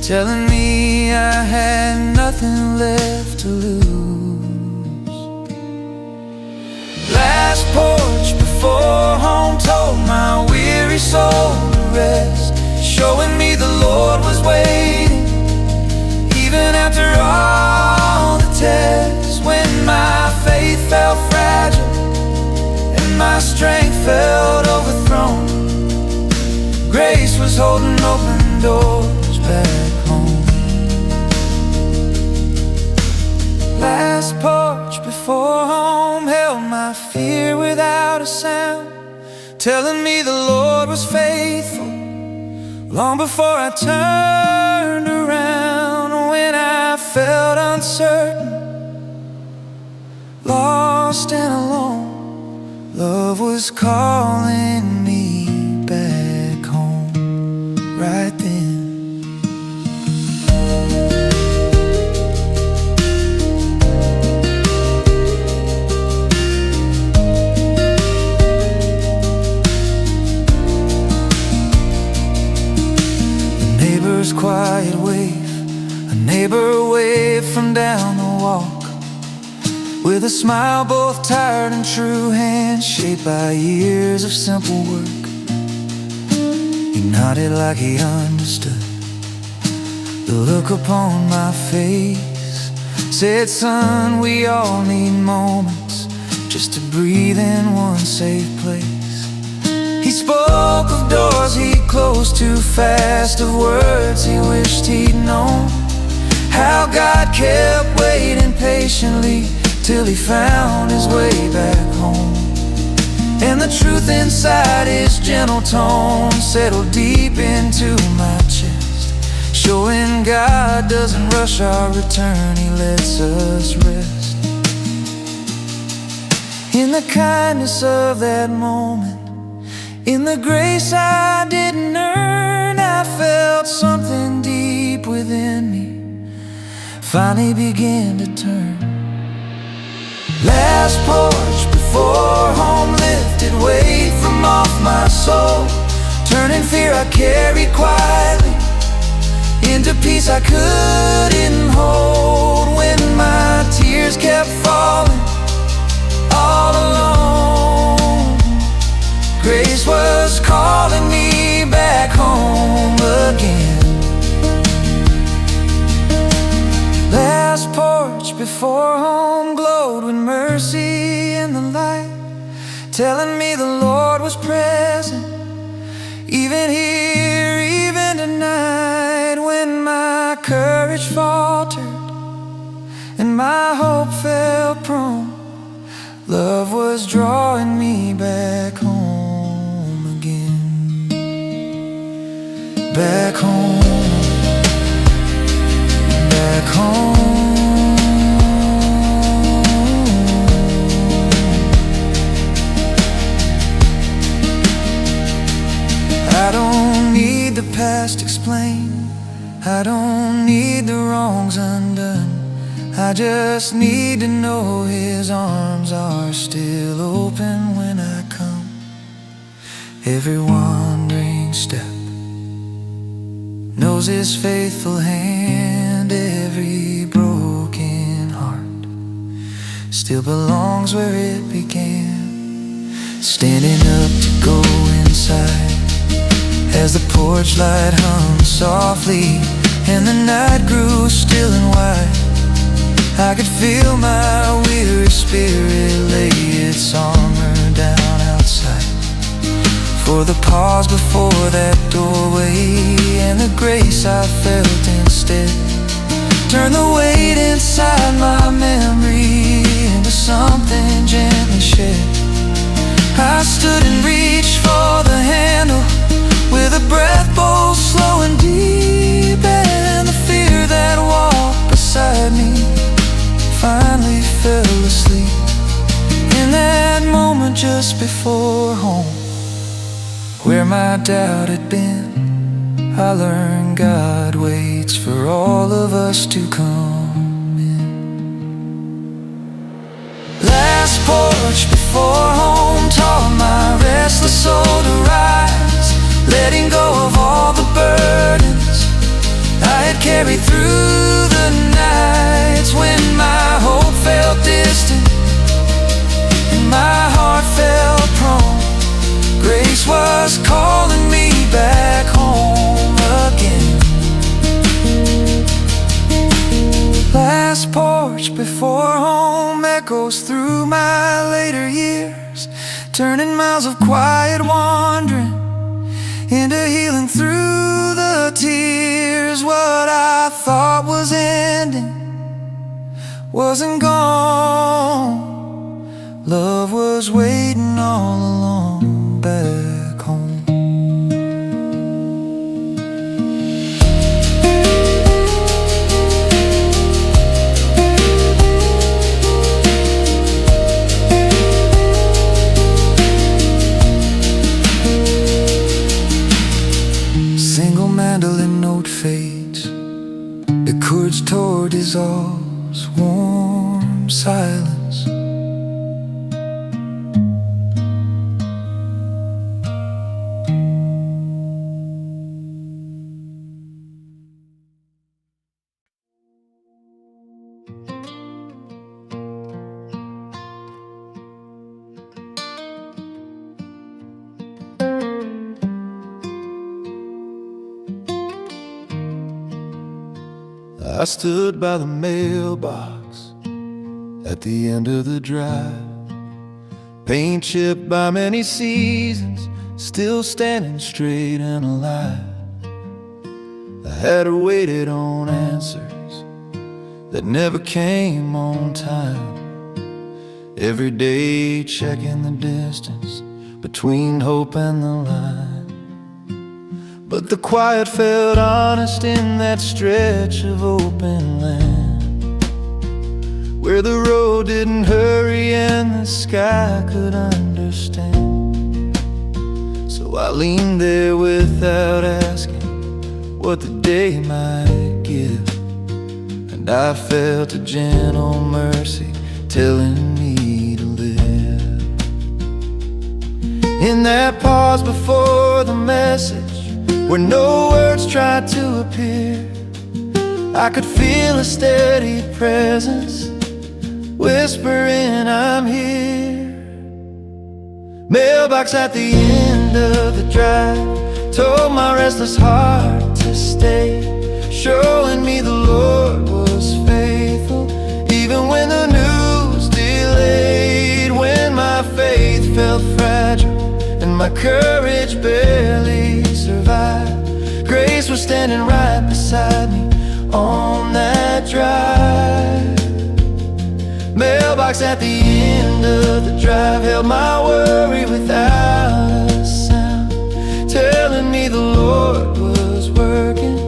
telling me I had nothing left to lose. Last porch before home told my weary soul to rest, showing me the Lord was waiting, even after all the tests. When my faith felt fragile, my strength felt overthrown, grace was holding open doors back home. Last porch before home held my fear without a sound, telling me the Lord was faithful long before I turned around. When I felt uncertain, lost and alone, love was calling me back home right then. A neighbor's quiet wave, a neighbor waved from down the walk, with a smile both tired and true, hands shaped by years of simple work. He nodded like he understood the look upon my face, said, son, we all need moments just to breathe in one safe place. He spoke of doors he'd closed too fast, of words he wished he'd known, how God kept waiting patiently till he found his way back home. And the truth inside his gentle tone settled deep into my chest, showing God doesn't rush our return, he lets us rest. In the kindness of that moment, in the grace I didn't earn, I felt something deep within me finally begin to turn. Last porch before home lifted weight from off my soul, turning fear I carried quietly into peace I couldn't hold. When my tears kept falling all alone, grace was calling me back home again. Last porch before home glowed with mercy in the light, telling me the Lord was present Even here, even tonight, when my courage faltered and my hope fell prone, love was drawing me back home again. Back home, back home. I don't need the past explained, I don't need the wrongs undone. I just need to know His arms are still open when I come. Every wandering step knows His faithful hand. Every broken heart still belongs where it began. Standing up to go inside as the porch light hung softly and the night grew still and wide, I could feel my weary spirit lay its armor down outside. For the pause before that doorway and the grace I felt instead turned the weight inside my memory into something gently shed. I stood and reached for the handle with a breath both slow and deep, and the fear that walked beside me finally fell asleep. In that moment just before home, where my doubt had been, I learned God waits for all of us to come in. Last porch before home taught my restless soul to rise, letting go of all the burdens I had carried through the nights when my hope felt distant and my heart felt prone. Grace was calling me back home again. Last porch before home echoes through my later years, turning miles of quiet wandering into healing through the tears. What I thought was ending wasn't gone. Love was waiting all along back home. Single mandolin note fades, the chord's toward dissolves, warm silence. I stood by the mailbox at the end of the drive, paint chipped by many seasons, still standing straight and alive. I had waited on answers that never came on time, every day checking the distance between hope and the line. But the quiet felt honest in that stretch of open land, where the road didn't hurry and the sky could understand. So I leaned there without asking what the day might give, and I felt a gentle mercy telling me to live. In that pause before the message, where no words tried to appear, I could feel a steady presence whispering, I'm here. Mailbox at the end of the drive told my restless heart to stay, showing me the Lord was faithful even when the news delayed, when my faith felt fragile and my courage barely survived. Grace was standing right beside me on that drive. Mailbox at the end of the drive held my worry without a sound, telling me the Lord was working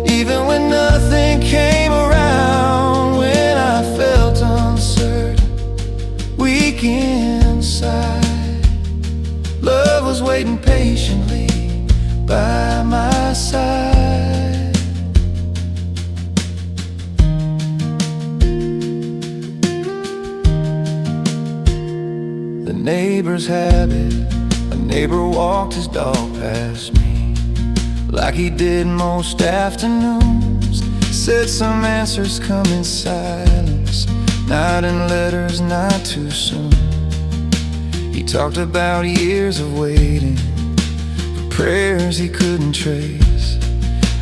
even when nothing came around. When I felt uncertain, weak inside, love was waiting patiently by my side. The neighbor's habit, a neighbor walked his dog past me like he did most afternoons. Said some answers come in silence, not in letters, not too soon. He talked about years of waiting for prayers he couldn't trace,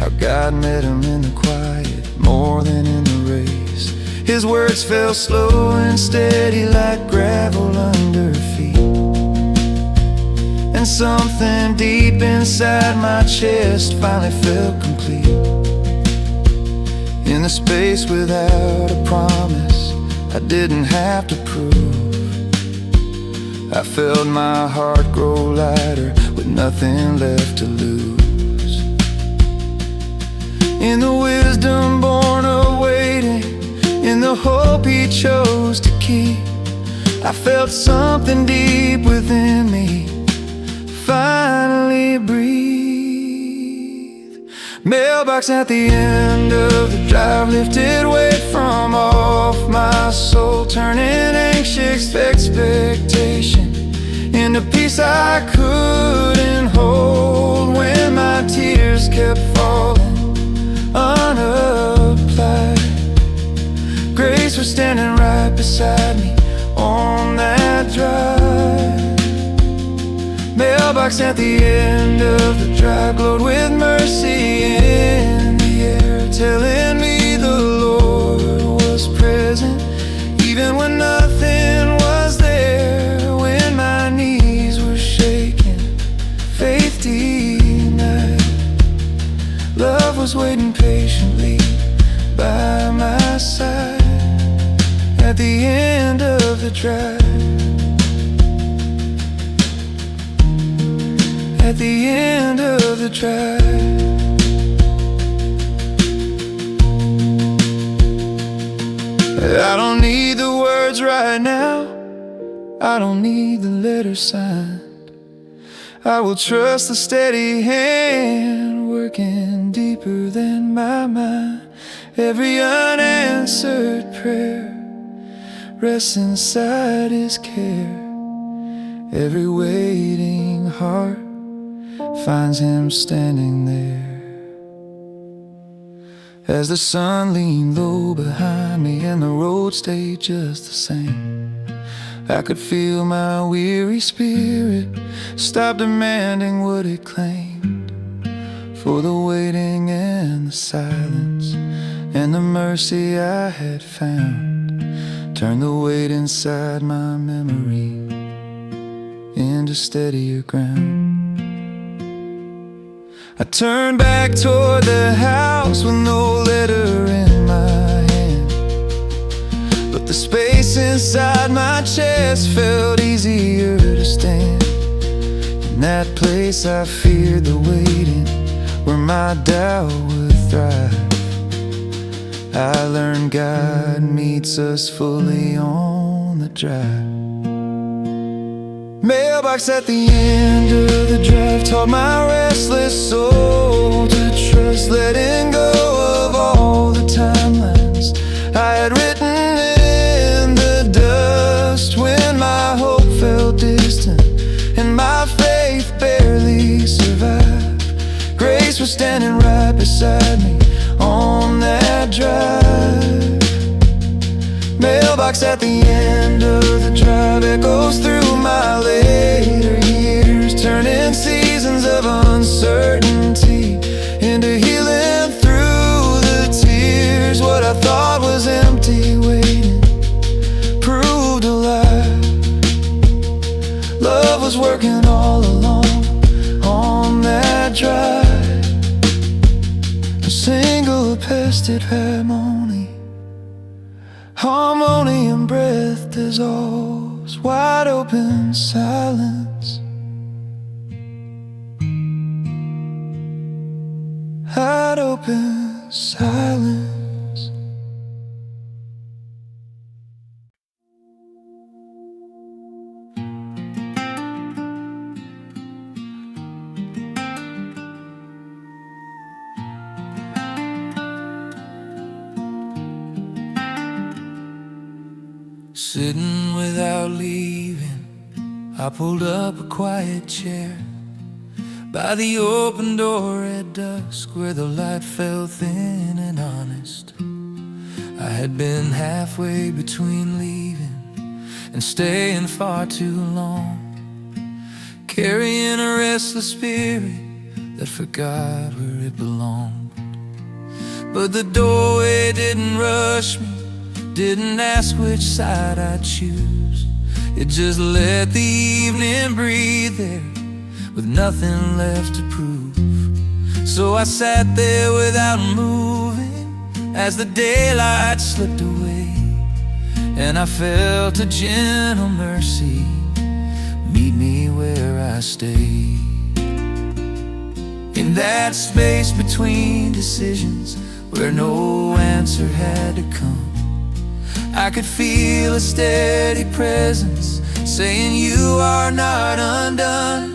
how God met him in the quiet more than in the race. His words fell slow and steady like gravel under feet, and something deep inside my chest finally felt complete. In the space without a promise I didn't have to prove, I felt my heart grow lighter with nothing left to lose. In the wisdom born of waiting, in the hope he chose to keep, I felt something deep within me finally breathe. Mailbox at the end of the drive lifted weight from off my soul, turning anxious expectation into peace I couldn't hold. When my tears kept falling unapplied, grace was standing right beside me on that drive. Mailbox at the end of the drive glowed with mercy in the air, telling me the Lord was present even when nothing was there. When my knees were shaking, faith denied, love was waiting patiently by my side. At the end of the drive, at the end of the drive, I don't need the words right now, I don't need the letters signed. I will trust the steady hand working deeper than my mind. Every unanswered prayer rests inside his care. Every waiting heart finds him standing there. As the sun leaned low behind me and the road stayed just the same, I could feel my weary spirit stop demanding what it claimed. For the waiting and the silence and the mercy I had found turned the weight inside my memory into steadier ground. I turned back toward the house with no letter in my hand, but the space inside my chest felt easier to stand. In that place I feared the waiting, where my doubt would thrive. I learned God meets us fully on the drive. Mailbox at the end of the drive taught my restless soul to trust, letting go of all the timelines I had written in the dust. When my hope felt distant and my faith barely survived, grace was standing right beside me on that drive. Mailbox at the end of the drive echoes through my later years, turning seasons of uncertainty into healing through the tears. What I thought was empty waiting proved alive. Love love was working all alone on that drive. A single pested harmony, harmony and breath dissolves, wide open silence, wide open silence. Sitting without leaving, I pulled up a quiet chair by the open door at dusk, where the light fell thin and honest. I had been halfway between leaving and staying far too long, carrying a restless spirit that forgot where it belonged. But the doorway didn't rush me, didn't ask which side I'd choose. It just let the evening breathe there with nothing left to prove. So I sat there without moving as the daylight slipped away, and I felt a gentle mercy meet me where I stayed. In that space between decisions where no answer had to come, I could feel a steady presence saying you are not undone.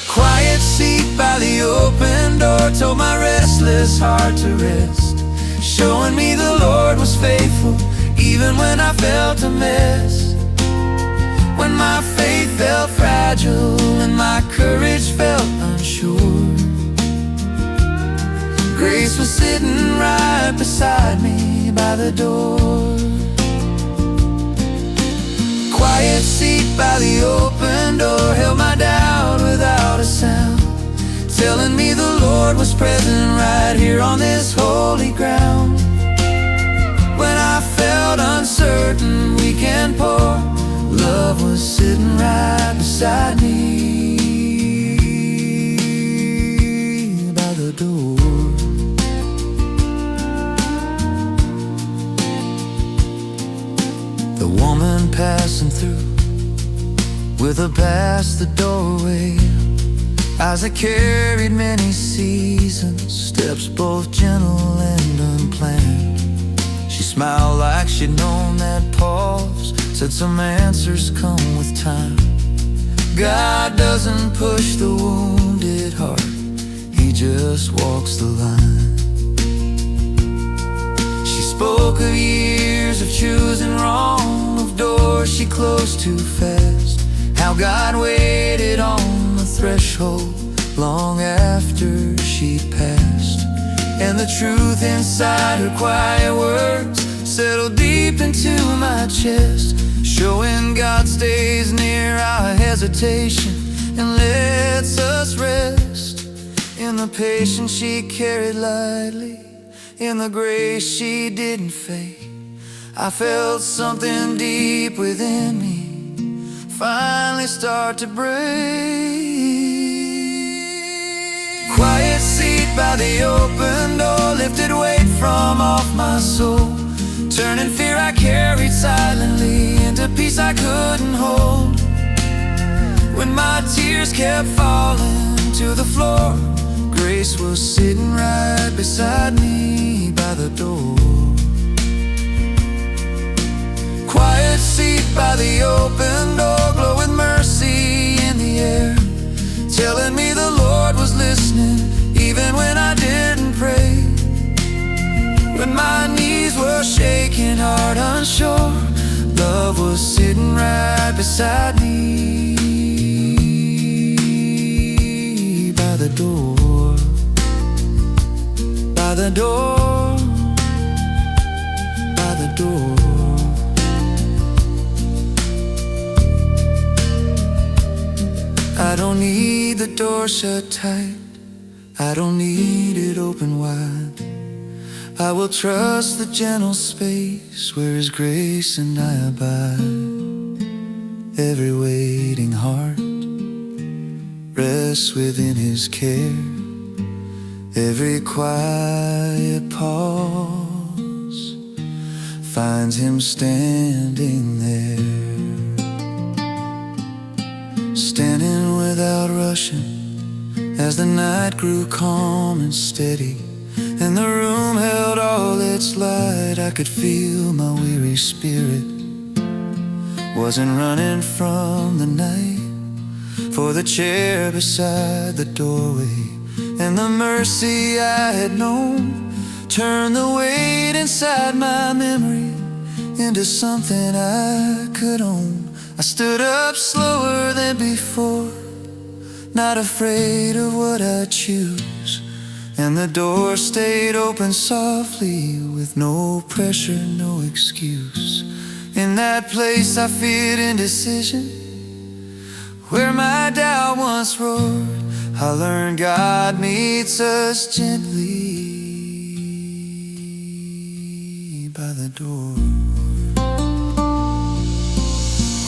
Quiet seat by the open door told my restless heart to rest, showing me the Lord was faithful even when I felt a mess. When my faith felt fragile and my courage felt unsure, grace was sitting right beside me by the door. Quiet seat by the open door held my doubt without a sound, telling me the Lord was present right here on this holy ground. When I felt uncertain, weak and poor, love was sitting right beside me by the door. The woman passing through with her past the doorway, eyes that carried many seasons, steps both gentle and unplanned. She smiled like she'd known that pause, said some answers come with time. God doesn't push the wounded heart, He just walks the line. She spoke of years of choosing wrong, of doors she closed too fast, how God waited on the threshold long after she passed. And the truth inside her quiet words settled deep into my chest, showing God stays near our hesitation and lets us rest. In the patience she carried lightly, in the grace she didn't fake, I felt something deep within me finally start to break. Quiet seat by the open door lifted weight from off my soul, turning fear I carried silently into peace I couldn't hold. When my tears kept falling to the floor, grace was sitting right beside me by the door. Quiet seat by the open door, glow with mercy in the air, telling me the Lord was listening even when I didn't pray. When my knees were shaking, heart unsure, love was sitting right beside me by the door, by the door, by the door. I don't need the door shut tight, I don't need it open wide. I will trust the gentle space where His grace and I abide. Every waiting heart rests within His care. Every quiet pause finds Him standing there. Standing without rushing as the night grew calm and steady, and the room held all its light. I could feel my weary spirit wasn't running from the night, for the chair beside the doorway and the mercy I had known turned the weight inside my memory into something I could own. I stood up slower than before, not afraid of what I'd choose, and the door stayed open softly with no pressure, no excuse. In that place I feared indecision, where my doubt once roared, I learned God meets us gently by the door.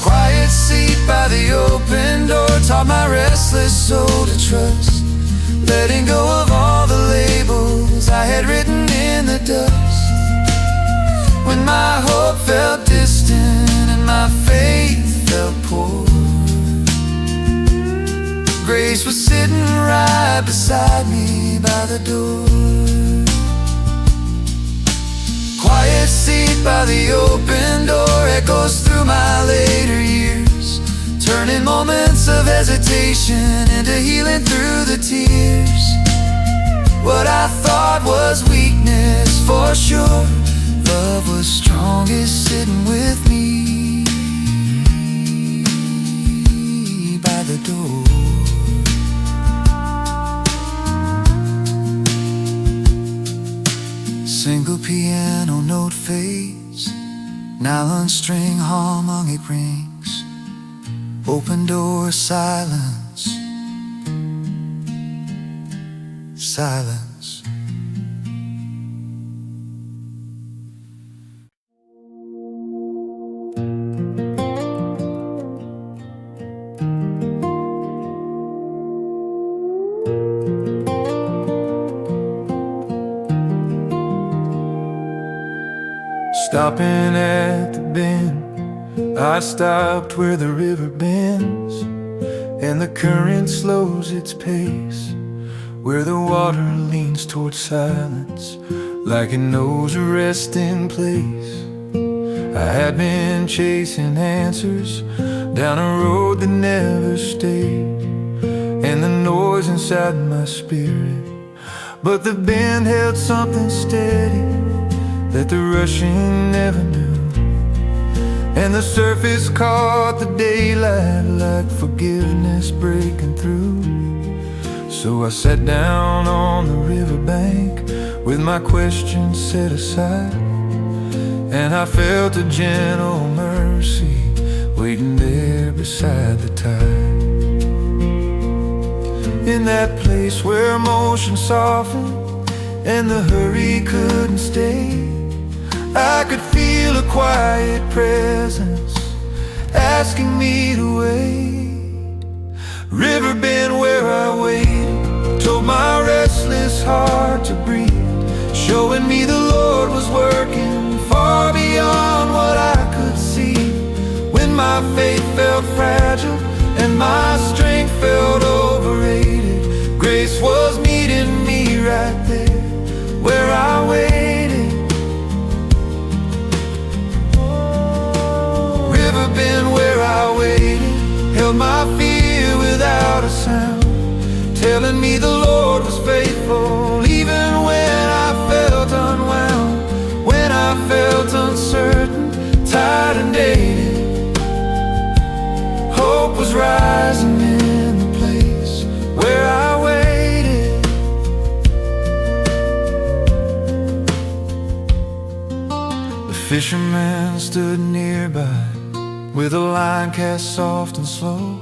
Quiet seat by the open door taught my restless soul to trust, letting go of all the labels I had written in the dust. When my hope felt distant and my faith felt poor, grace was sitting right beside me by the door. Quiet seat by the open door echoes through my later years, turning moments of hesitation into healing through the tears. What I thought was weakness, for sure, love was strongest sitting with me by the door. Single piano note fades, nylon string harmonic rings, open door silence, silence. Stopping at the bend, I stopped where the river bends and the current slows its pace, where the water leans towards silence like it knows a resting place. I had been chasing answers down a road that never stayed, and the noise inside my spirit, but the bend held something steady that the rushing never knew, and the surface caught the daylight like forgiveness breaking through. So I sat down on the riverbank with my questions set aside, and I felt a gentle mercy waiting there beside the tide. In that place where emotion softened and the hurry couldn't stay, I could feel a quiet presence asking me to wait. River bend where I waited told my restless heart to breathe, showing me the Lord was working far beyond what I could see. When my faith felt fragile and my strength felt overrated, grace was meeting me right there where I waited. River bend where I waited held my fear without a sound, telling me the Lord was faithful even when I felt unwound, when I felt uncertain, tired and dated. Hope was rising in the place where I waited. The fisherman stood nearby with a line cast soft and slow,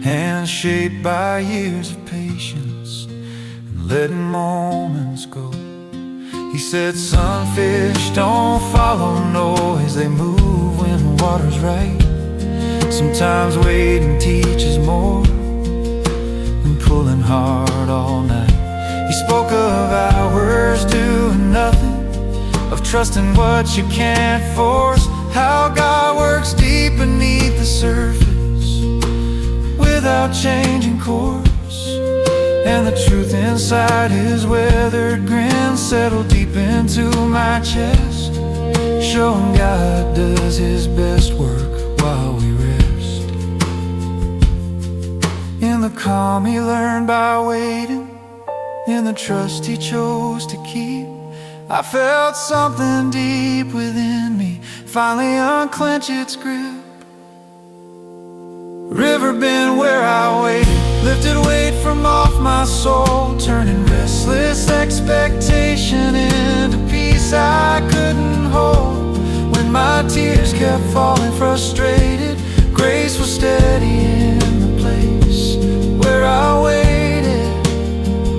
hands shaped by years of patience and letting moments go. He said, sunfish don't follow noise, they move when the water's right. Sometimes waiting teaches more than pulling hard all night. He spoke of hours doing nothing, of trusting what you can't force, how God works deep beneath the surface without changing course. And the truth inside his weathered grin settled deep into my chest, showing God does his best work while we rest. In the calm he learned by waiting, in the trust he chose to keep, I felt something deep within me finally unclench its grip. River bend where I waited, lifted weight from off my soul, turning restless expectation into peace I couldn't hold. When my tears kept falling frustrated, grace was steady in the place where I waited.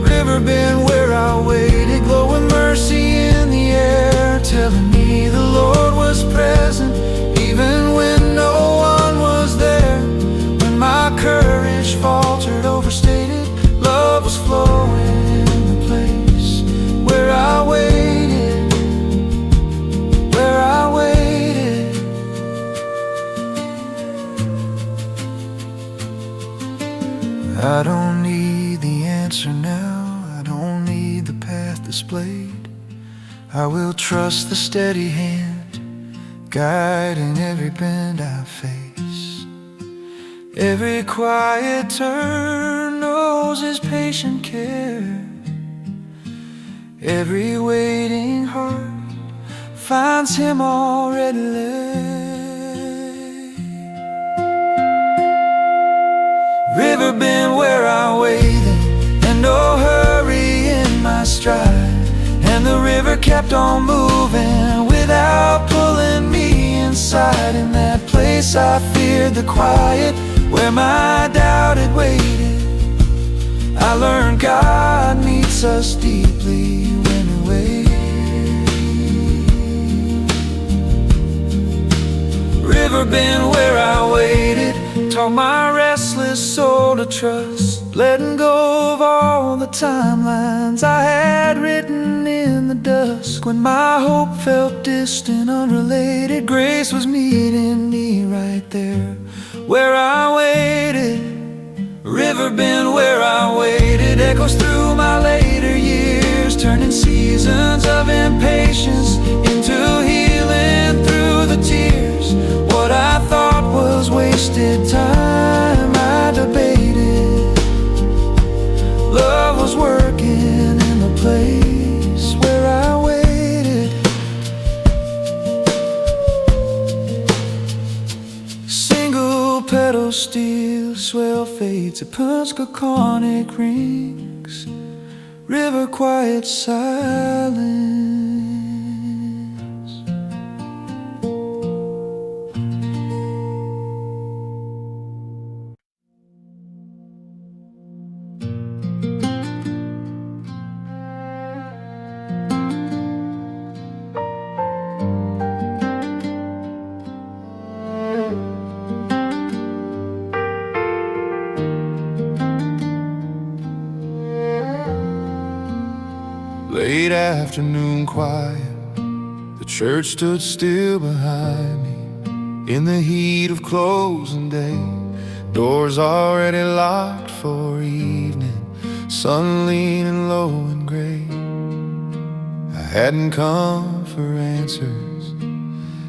River bend where I waited, glowing mercy in the air, telling me the Lord was present even when no one was there. When my courage faltered, overstated, love was flowing in the place where I waited, where I waited. I don't need the answer now, I don't need the path displayed. I will trust the steady hand, guiding every bend I face. Every quiet turn knows his patient care. Every waiting heart finds him already lay. River bend where I waited, and no hurry in my stride, and the river kept on moving without pulling me inside. In that place I feared the quiet, where my doubt had waited, I learned God meets us deeply when we wait. River bend where I waited, taught my restless soul to trust, letting go of all the timelines I had written in the dusk. When my hope felt distant, unrelated, grace was meeting me right there where I waited. River bend where I waited, echoes through my later years, turning seasons of impatience into healing through the tears. What I thought was wasted time, I debated. Love was working in the place where I waited. Single petal steel swell fades upon conic rings. River quiet silence. Late afternoon quiet, the church stood still behind me. In the heat of closing day, doors already locked for evening, sun leaning low and gray. I hadn't come for answers,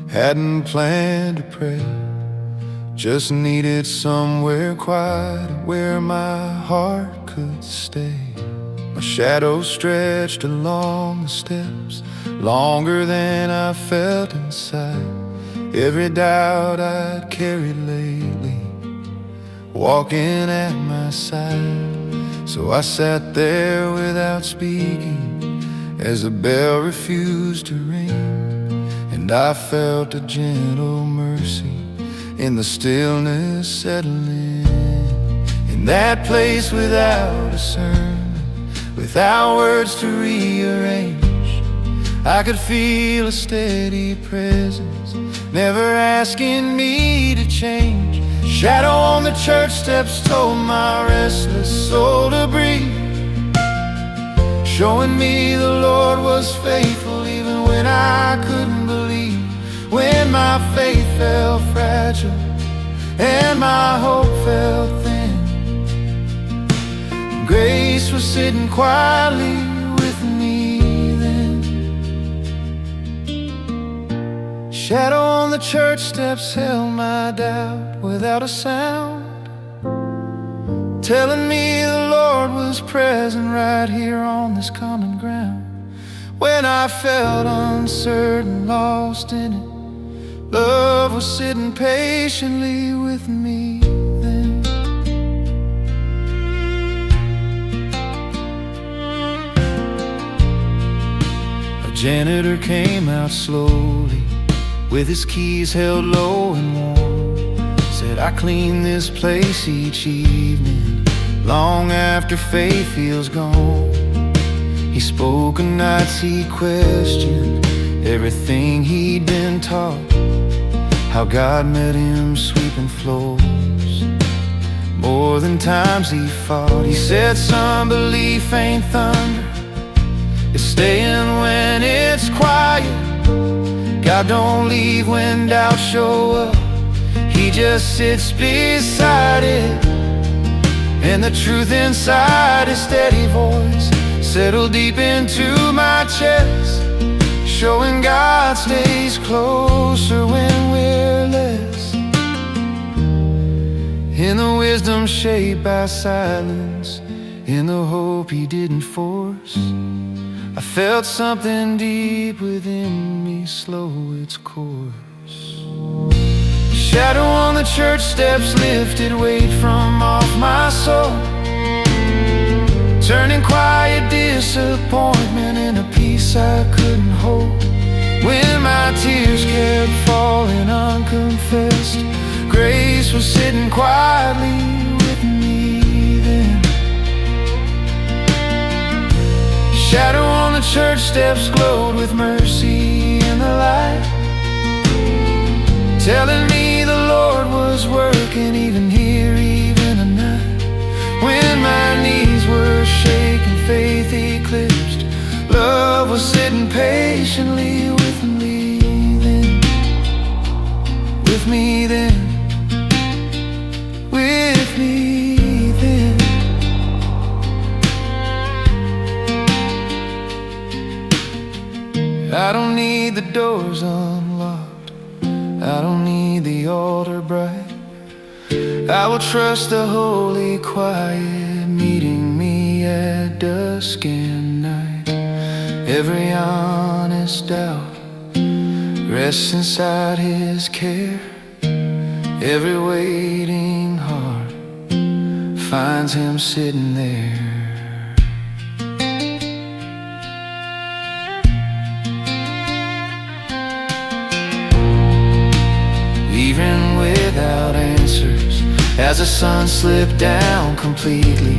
hadn't planned to pray, just needed somewhere quiet where my heart could stay. My shadow stretched along the steps, longer than I felt inside. Every doubt I'd carried lately, walking at my side. So I sat there without speaking, as the bell refused to ring. And I felt a gentle mercy in the stillness settling. In that place without a sermon, without words to rearrange, I could feel a steady presence, never asking me to change. Shadow on the church steps told my restless soul to breathe, showing me the Lord was faithful even when I couldn't believe. When my faith felt fragile and my hope felt thin, grace was sitting quietly with me then. Shadow on the church steps held my doubt without a sound, telling me the Lord was present right here on this common ground. When I felt uncertain, lost in it, love was sitting patiently with me then. A janitor came out slowly, with his keys held low and warm. Said, I clean this place each evening, long after faith feels gone. He spoke of nights he questioned everything he'd been taught, how God met him sweeping floors more than times he fought. He said, some belief ain't thunder, it's staying when it's quiet. God don't leave when doubts show up, He just sits beside it. And the truth inside His steady voice settled deep into my chest, showing God stays closer when we're less. In the wisdom shaped by silence, in the hope He didn't force, I felt something deep within me slow its course. Shadow on the church steps lifted weight from off my soul, turning quiet disappointment into peace I couldn't hold. When my tears kept falling unconfessed, grace was sitting quietly with me then. Shadow on the church steps glowed with mercy in the light, telling me the Lord was working even here, even at night. When my knees were shaking, faith eclipsed, love was sitting patiently with me then. With me then. With me then. I don't need the doors unlocked, I don't need the altar bright. I will trust the holy quiet meeting me at dusk and night. Every honest doubt rests inside His care, every waiting heart finds Him sitting there. Even without answers, as the sun slipped down completely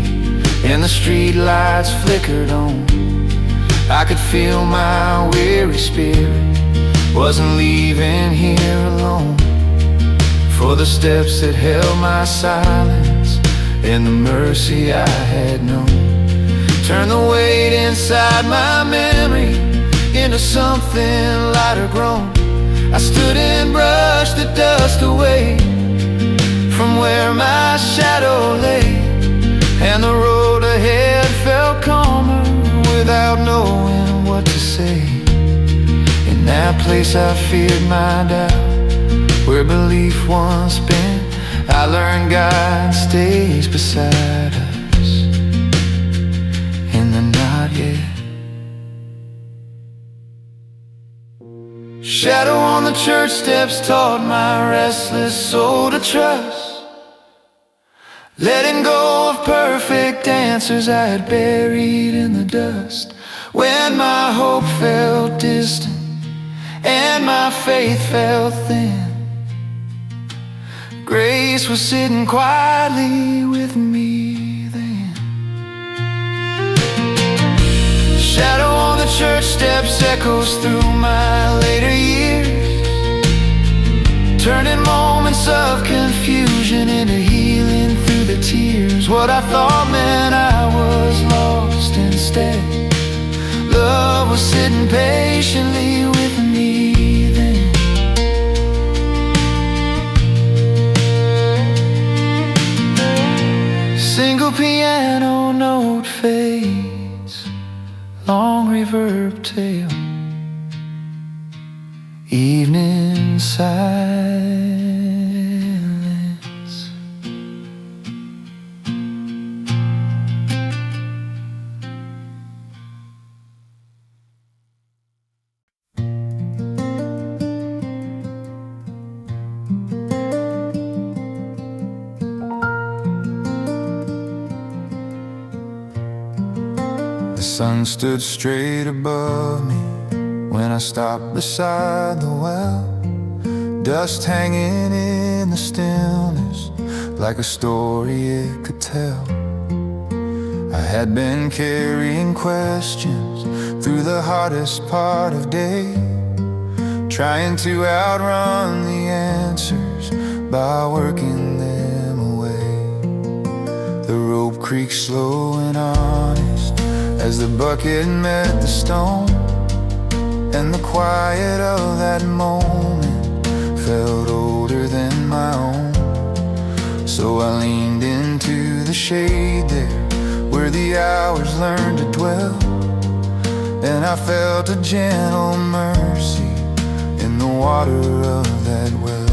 and the street lights flickered on, I could feel my weary spirit wasn't leaving here alone. For the steps that held my silence and the mercy I had known turned the weight inside my memory into something lighter grown. I stood and brushed the dust away from where my shadow lay, and the road ahead felt calmer without knowing what to say. In that place I feared my doubt, where belief once been, I learned God stays beside us in the not yet. Shadow on the church steps taught my restless soul to trust, letting go of perfect answers I had buried in the dust. When my hope felt distant and my faith felt thin, grace was sitting quietly with me then. Shadow on the church steps echoes through my later years, turning moments of confusion into healing through the tears. What I thought meant I was lost instead. Love was sitting patiently with me then. Single piano note fades, long reverb tail, evening silence. The sun stood straight above me when I stopped beside the well, dust hanging in the stillness like a story it could tell. I had been carrying questions through the hardest part of day, trying to outrun the answers by working them away. The rope creaked slow and honest as the bucket met the stone, and the quiet of that moment felt older than my own. So I leaned into the shade there where the hours learned to dwell, and I felt a gentle mercy in the water of that well.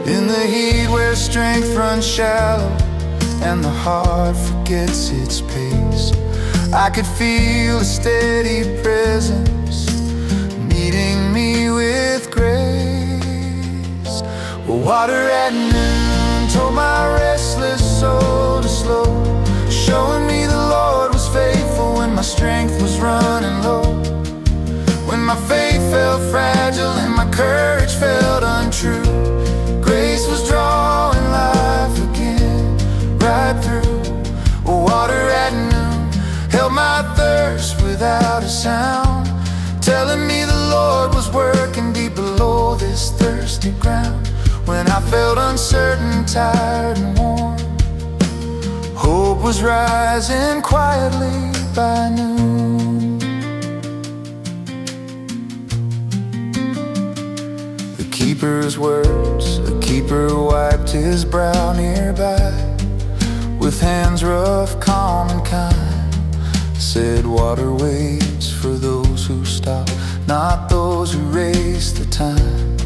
In the heat where strength runs shallow and the heart forgets its pace, I could feel a steady presence meeting me with grace. Water at noon told my restless soul to slow, showing me the Lord was faithful when my strength was running low, when my faith felt fragile and my courage felt untrue. Grace was drawing life again right through. Water at noon held my thirst without a sound, telling me the Lord was working deep below this thirsty ground. When I felt uncertain, tired and worn, hope was rising quietly by noon. The keeper's words, a keeper wiped his brow nearby with hands rough, calm and kind, said water waits for those who stop, not those who race the time.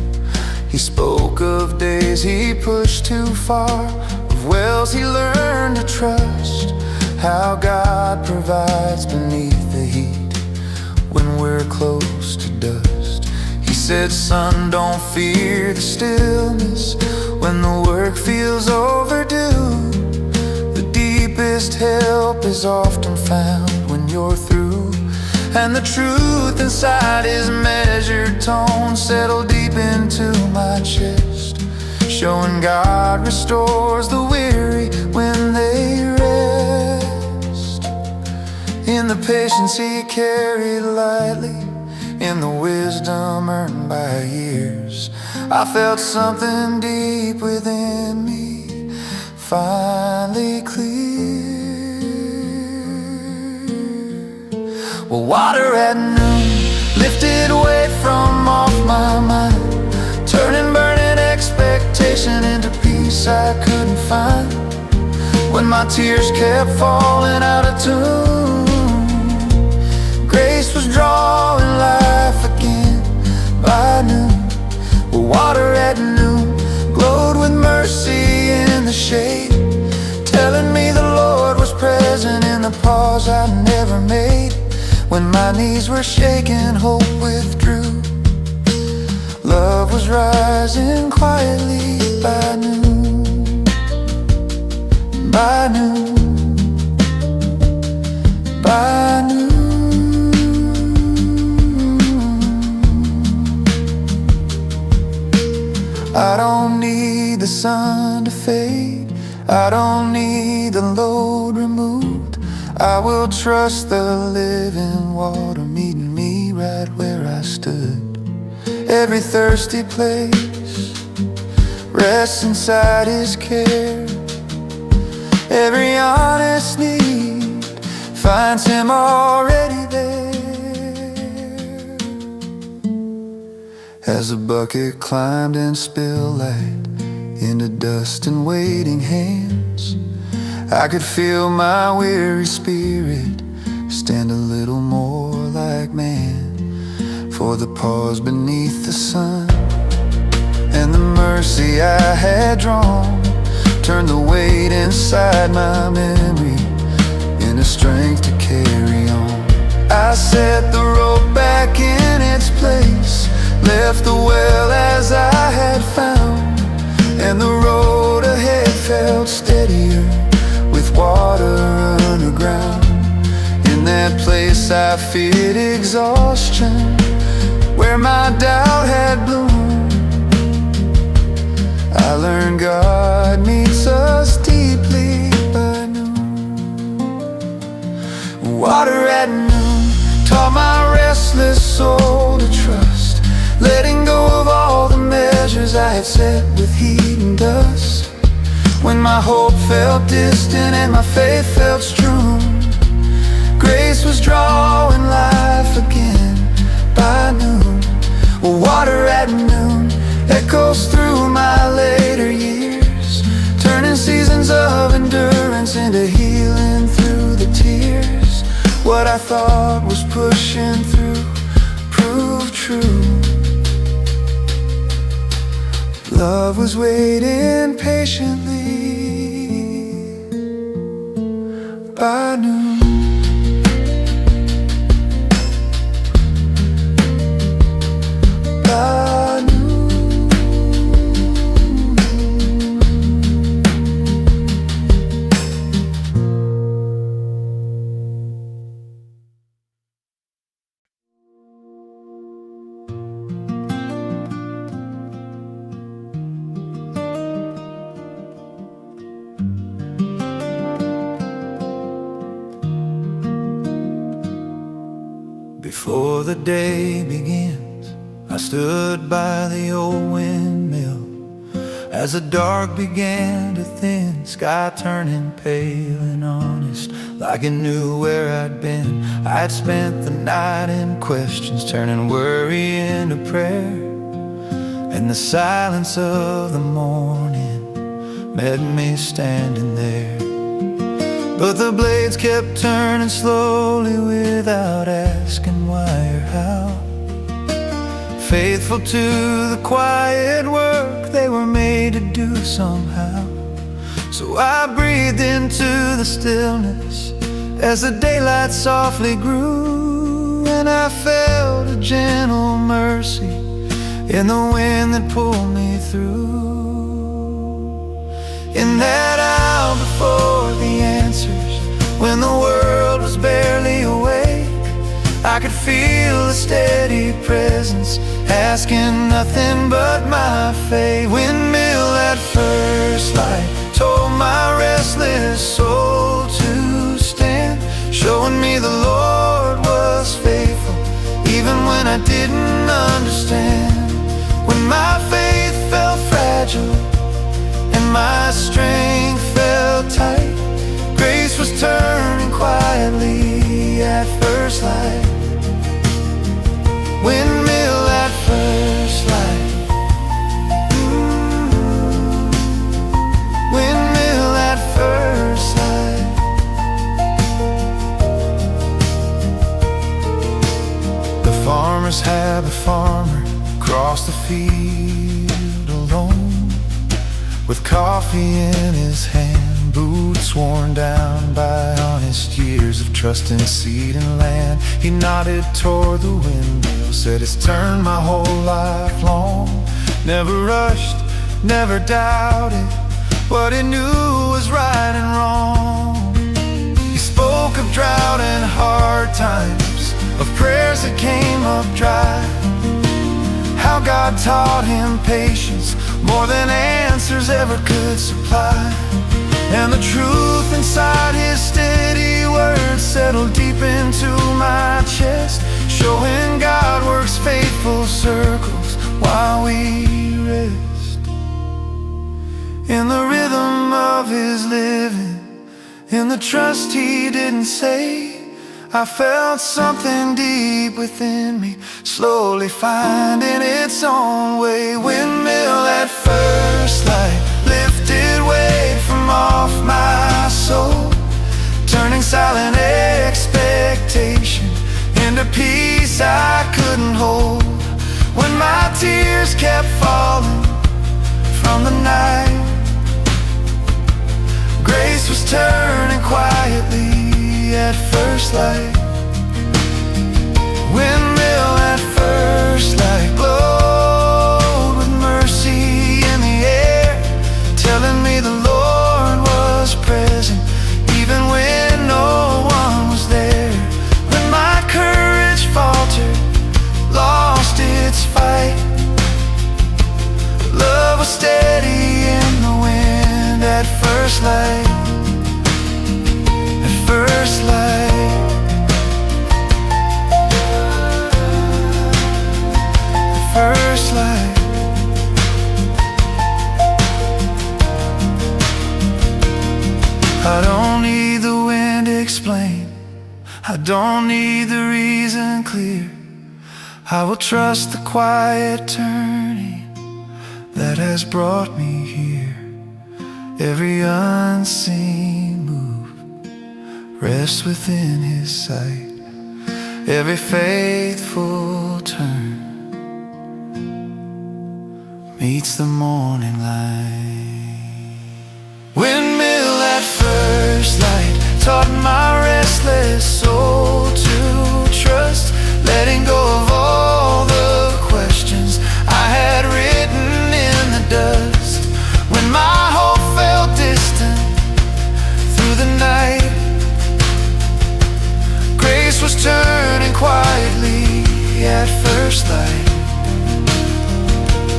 He spoke of days he pushed too far, of wells he learned to trust, how God provides beneath the heat when we're close to dust. He said, son, don't fear the stillness when the work feels overdue. The deepest help is often found when you're through, and the truth inside his measured tone settled deep into my chest, showing God restores the weary when they rest. In the patience he carried lightly, in the wisdom earned by years, I felt something deep within me finally clear. Well, water at noon lifted weight from off my mind, turning burning expectation into peace I couldn't find. When my tears kept falling out of tune, grace was drawing life again by noon. Well, water at noon glowed with mercy in the shade, telling me the Lord was present in the pause I never made. When my knees were shaking, hope withdrew. Love was rising quietly by noon, by noon, by noon. I don't need the sun to fade, I don't need the load removed. I will trust the living water meeting me right where I stood. Every thirsty place rests inside His care. Every honest need finds Him already there. As the bucket climbed and spilled light into dust and waiting hands, I could feel my weary spirit stand a little more like man. For the pause beneath the sun and the mercy I had drawn turned the weight inside my memory into strength to carry on. I set the rope back in its place, left the well as I had found, and the road ahead felt steadier with water underground. In that place I feared exhaustion, where my doubt had bloomed. I learned God meets us deeply by noon. Water at noon taught my restless soul to trust, letting go of all the measures I had set with heat and dust. When my hope felt distant and my faith felt strong, grace was drawing life again by noon. Water at noon echoes through my later years, turning seasons of endurance into healing through the tears. What I thought was pushing through proved true. Love was waiting patiently by noon. By noon. Before the day begins, I stood by the old windmill as the dark began to thin, sky turning pale and honest, like it knew where I'd been. I'd spent the night in questions, turning worry into prayer, and the silence of the morning met me standing there. But the blades kept turning slowly without asking why or how. Faithful to the quiet work they were made to do somehow. So I breathed into the stillness as the daylight softly grew, and I felt a gentle mercy in the wind that pulled me through. In that hour before the answers, when the world was barely awake, I could feel a steady presence asking nothing but my faith. Windmill at first light told my restless soul to stand, showing me the Lord was faithful even when I didn't understand. When my faith felt fragile and my strength felt tight, grace was turning quietly at first light. Windmill at first light. Windmill at first light. The farmer's happy farmer crossed the field alone, with coffee in his hand, boots worn down by honest years of trusting seed and land. He nodded toward the windmill, said it's turned my whole life long. Never rushed, never doubted what he knew was right and wrong. He spoke of drought and hard times, of prayers that came up dry, how God taught him patience more than answers ever could supply. And the truth inside his steady words settled deep into my chest, showing God works faithful circles while we rest. in the rhythm of his living, in the trust he didn't say. I felt something deep within me, slowly finding its own way. Windmill at first light lifted weight from off my soul, turning silent expectation into peace I couldn't hold. When my tears kept falling from the night, grace was turning quietly at first light. Windmill at first light glowed with mercy in the air, telling me the Lord was present even when no one was there. When my courage faltered, lost its fight, love was steady in the wind at first light. At first light, at first light. I don't need the wind to explain, I don't need the reason clear. I will trust the quiet turning that has brought me here. Every unseen move rests within his sight, every faithful turn meets the morning light. Windmill at first light taught my restless soul to trust, letting go of all the questions I had written in the dust. When my hope felt distant through the night, grace was turning quietly at first light.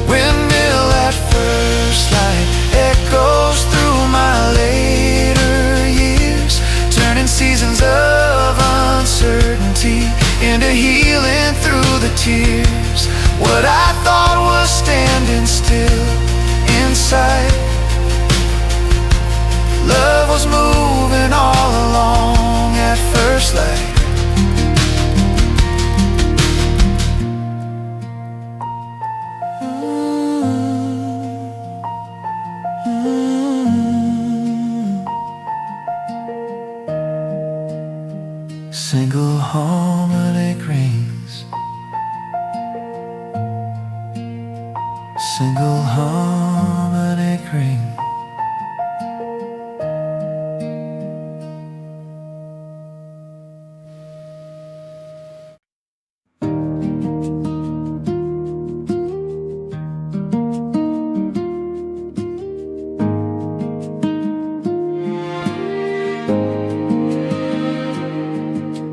Windmill at first light echoes through my later years, turning seasons of uncertainty into healing through the tears. What I thought was standing still inside, love was moving all along at first light. Single harmonic rings, single harmonic ring.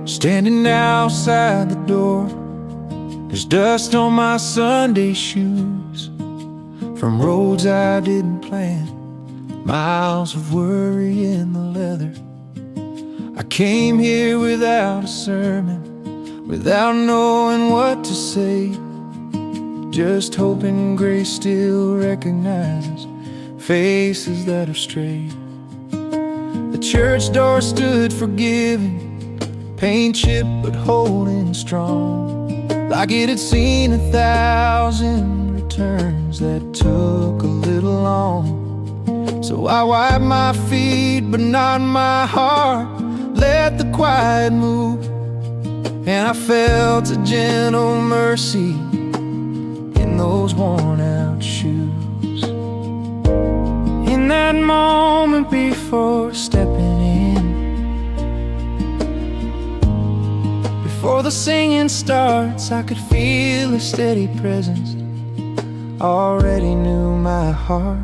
Standing outside the door, there's dust on my Sunday shoes from roads I didn't plan, miles of worry in the leather. I came here without a sermon, without knowing what to say, just hoping grace still recognizes faces that are strayed. The church door stood forgiving, paint chipped but holding strong, like it had seen 1,000 returns that took a little long. So I wiped my feet but not my heart, let the quiet move, and I felt a gentle mercy in those worn out shoes. In that moment before stepping in, before the singing starts, I could feel a steady presence, already knew my heart.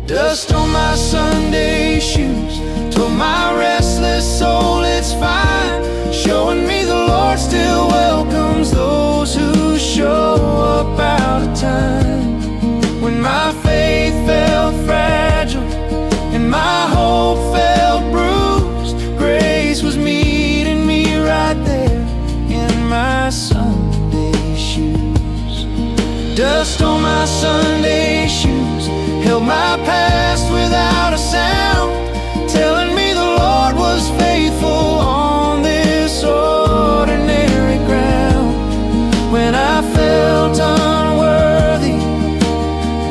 Dust on my Sunday shoes told my restless soul it's fine, showing me the Lord still welcomes those who show up out of time. When my faith felt fragile and my hope felt bruised, grace was meeting me right there in my Sunday shoes. Dust on my Sunday shoes held my past without a sound, telling me the Lord was faithful on this ordinary ground. When I felt unworthy,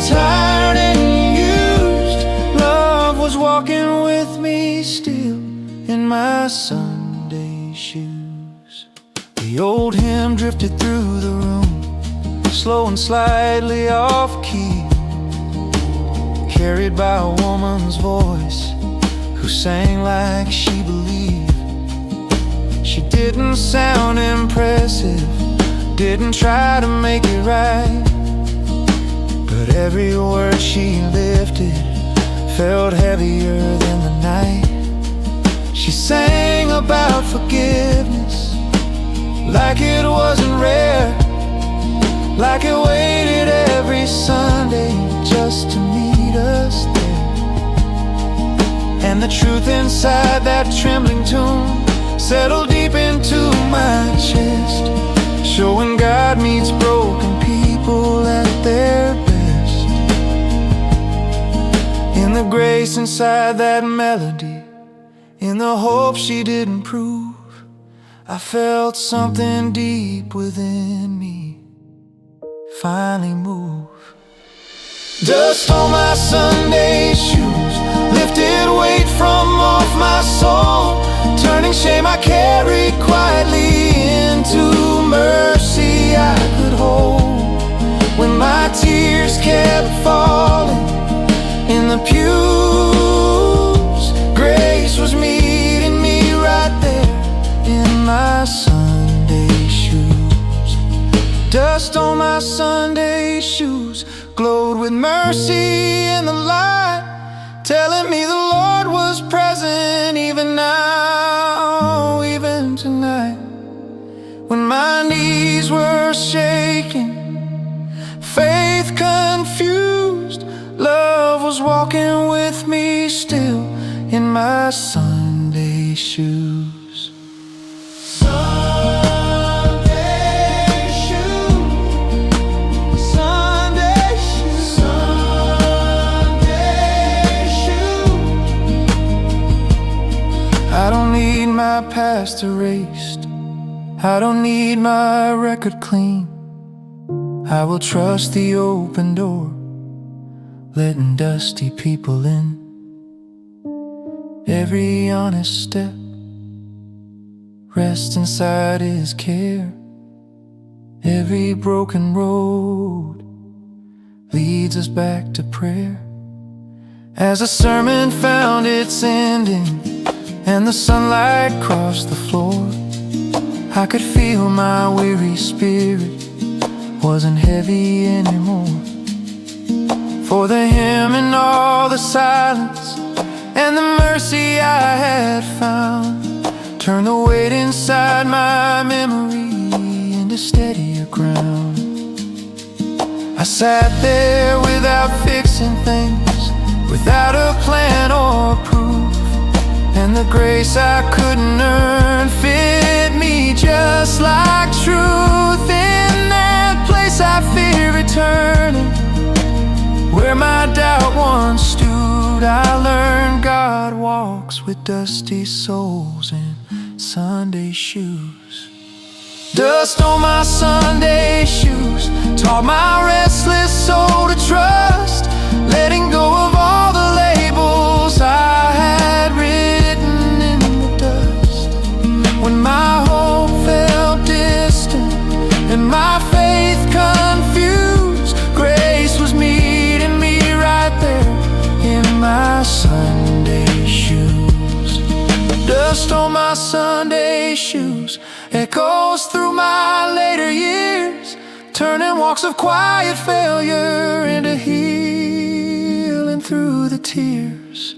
tired and used, love was walking with me still in my Sunday shoes. The old hymn drifted through the room, slow and slightly off key, carried by a woman's voice who sang like she believed. She didn't sound impressive, didn't try to make it right, but every word she lifted felt heavier than the night. She sang about forgiveness like it wasn't rare, like it waited every Sunday just to meet us there. And the truth inside that trembling tune settled deep into my chest, showing God meets broken people at their best. In the grace inside that melody, in the hope she didn't prove, I felt something deep within me finally move. Dust on my Sunday shoes, lifted weight from off my soul, turning shame I carried quietly into mercy I could hold. When my tears kept falling in the pews, grace was meeting me right there in my Sunday shoes. Dust on my Sunday shoes glowed with mercy in the light, telling me the Lord was present even now, even tonight. When my knees were shaking, faith confused, love was walking with me still in my Sunday shoes. I don't need my past erased, I don't need my record clean. I will trust the open door, letting dusty people in. Every honest step rests inside His care. Every broken road leads us back to prayer. As the sermon found its ending and the sunlight crossed the floor, I could feel my weary spirit wasn't heavy anymore. For the hymn and all the silence and the mercy I had found turned the weight inside my memory into steadier ground. I sat there without fixing things, without a plan or proof, and the grace I couldn't earn fit me just like truth. In that place I fear returning, where my doubt once stood, I learned God walks with dusty souls in Sunday shoes. Dust on my Sunday shoes taught my restless soul to trust, letting go of all the labels I had written in the dust. When my hope felt distant and my faith confused, grace was meeting me right there in my Sunday shoes. Dust on my Sunday shoes echoes through my later years, turning walks of quiet failure into healing through the tears.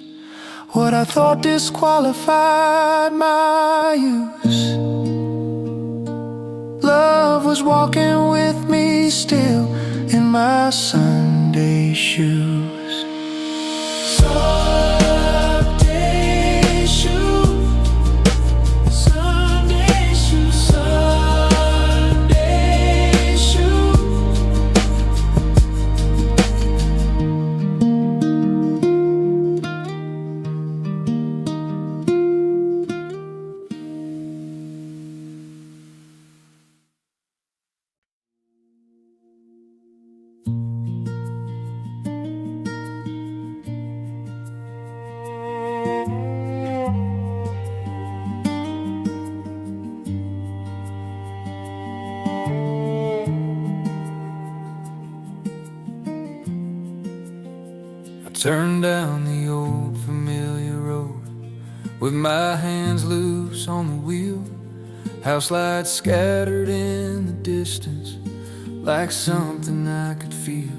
What I thought disqualified my use, love was walking with me still in my Sunday shoes. Sunday shoes, Sunday shoes, Sunday shoes. Turn down the old familiar road with my hands loose on the wheel. House lights scattered in the distance, like something I could feel.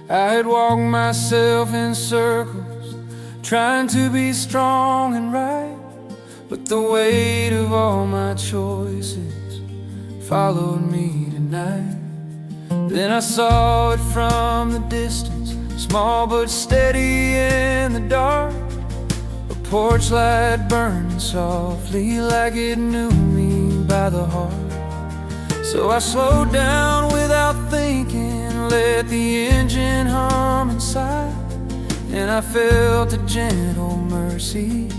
I had walked myself in circles, trying to be strong and right, but the weight of all my choices followed me tonight. Then I saw it from the distance, small but steady in the dark, a porch light burning softly like it knew me by the heart. So I slowed down without thinking, let the engine hum inside, and I felt a gentle mercy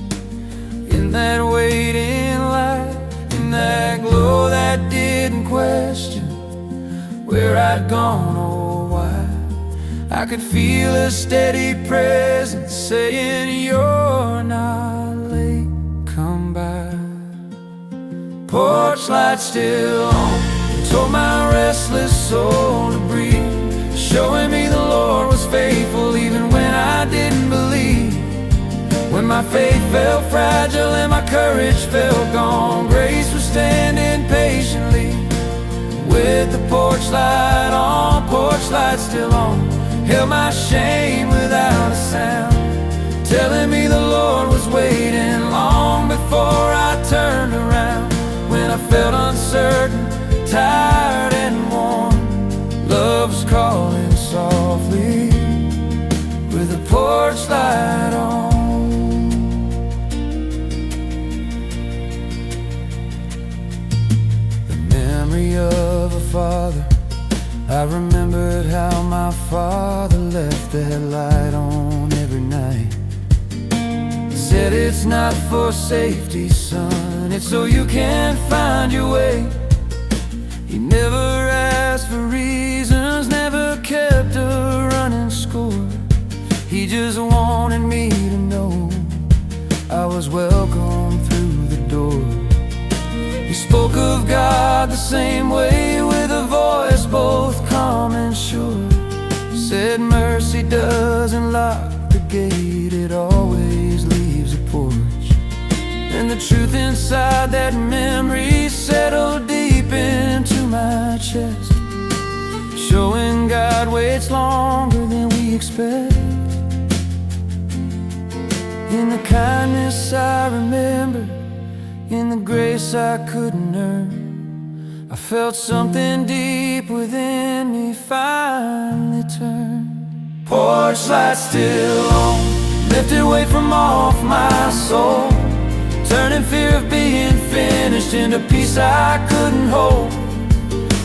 in that waiting light, in that glow that didn't question where I'd gone or why. I could feel a steady presence saying, you're not late, come by. Porch light still on, told my restless soul to breathe, showing me the Lord was faithful even when I didn't believe. When my faith felt fragile and my courage felt gone, grace was standing patiently with the porch light on. Porch light still on, held my shame without a sound, telling me the Lord was waiting long before I turned around. When I felt uncertain, tired and worn, love was calling softly with the porch light on. The memory of a father, I remembered how my father left that light on every night. Said it's not for safety, son, it's so you can find your way. He never asked for reasons, never kept a running score. He just wanted me to know I was welcome through the door. He spoke of God the same way, with a voice both calm and sure. Said mercy doesn't lock the gate, it always leaves a porch. And the truth inside that memory settled deep into my chest, showing God waits longer than we expect. In the kindness I remember, in the grace I couldn't earn, I felt something deep within me finally turn. Porch light still on, lifted weight from off my soul, turning fear of being finished into peace I couldn't hold.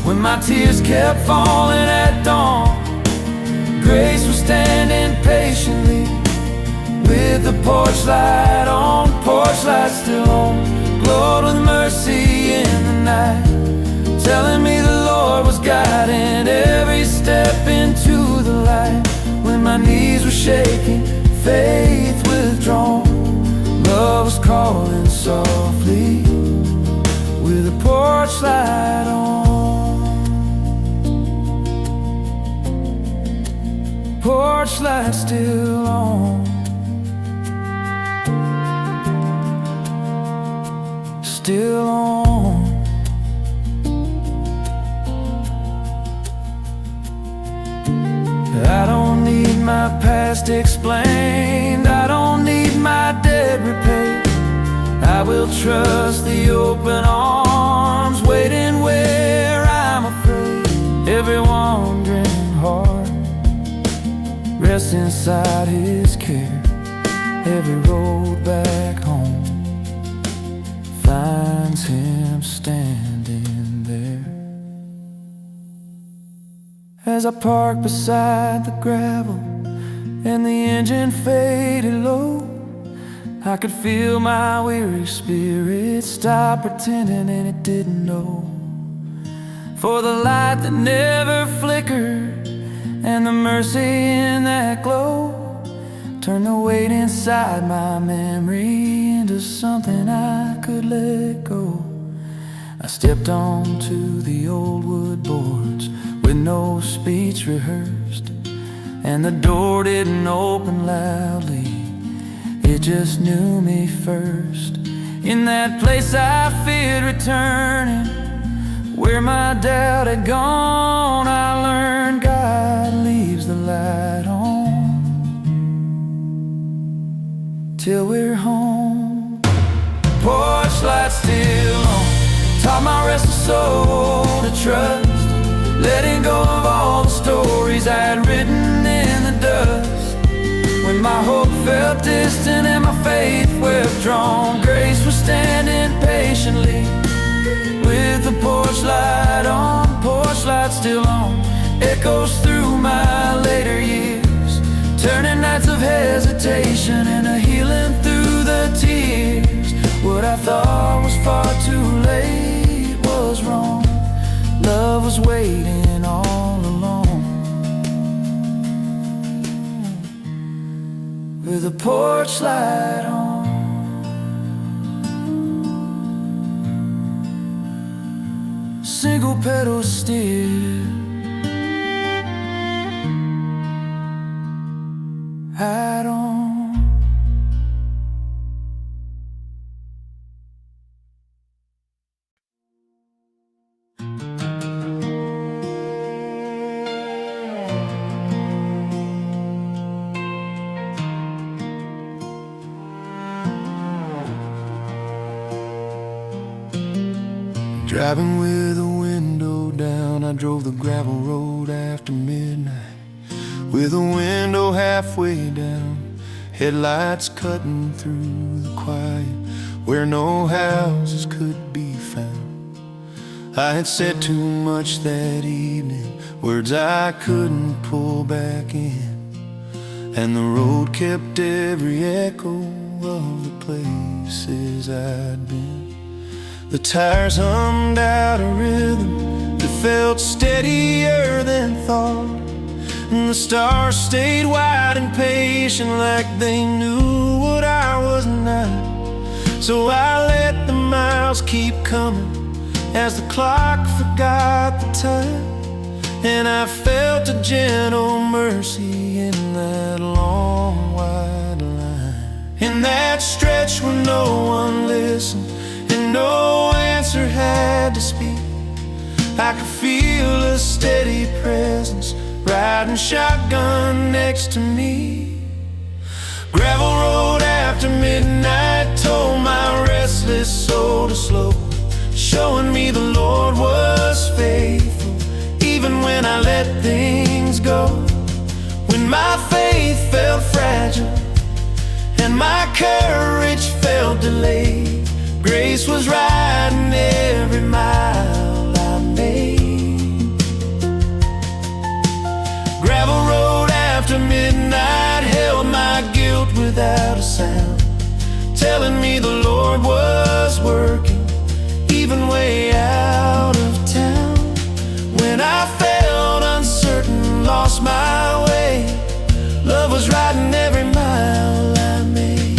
When my tears kept falling at dawn, grace was standing patiently with the porch light on. Porch light still on, glowed with mercy in the night, telling me the Lord was guiding every step into the light. When my knees were shaking, faith withdrawn, love was calling softly with a porch light on. Porch light still on, still on. I don't need my past explained, I don't need my debt repaid. I will trust the open arms waiting where I'm afraid. Every wandering heart rests inside His care. Every road back home finds Him standing there. As I parked beside the gravel and the engine faded low, I could feel my weary spirit stop pretending and it didn't know. For the light that never flickered and the mercy in that glow turned the weight inside my memory into something I could let go. I stepped onto the old wood boards with no speech rehearsed, and the door didn't open loudly. It just knew me first. In that place I feared returning, where my doubt had gone, I learned God leaves the light on till we're home. Porch light still on, taught my restless soul to trust, letting go of all the stories I had written in the dust. When my hope felt distant and my faith withdrawn, grace was standing patiently with the porch light on. Porch light still on, echoes through my later years, turning nights of hesitation into healing through the tears. What I thought was far too late was wrong. Love was waiting all along, with a porch light on. Single pedal steer, hat on. Driving with the window down, I drove the gravel road after midnight, with the window halfway down, headlights cutting through the quiet where no houses could be found. I had said too much that evening, words I couldn't pull back in, and the road kept every echo of the places I'd been. The tires hummed out a rhythm that felt steadier than thought, and the stars stayed wide and patient, like they knew what I was not. So I let the miles keep coming as the clock forgot the time, and I felt a gentle mercy in that long wide line. In that stretch where no one listened and no answer had to speak, I could feel a steady presence riding shotgun next to me. Gravel road after midnight told my restless soul to slow, showing me the Lord was faithful even when I let things go. When my faith felt fragile and my courage felt delayed, grace was riding every mile I made. Gravel road after midnight held my guilt without a sound, telling me the Lord was working even way out of town. When I felt uncertain, lost my way, love was riding every mile I made.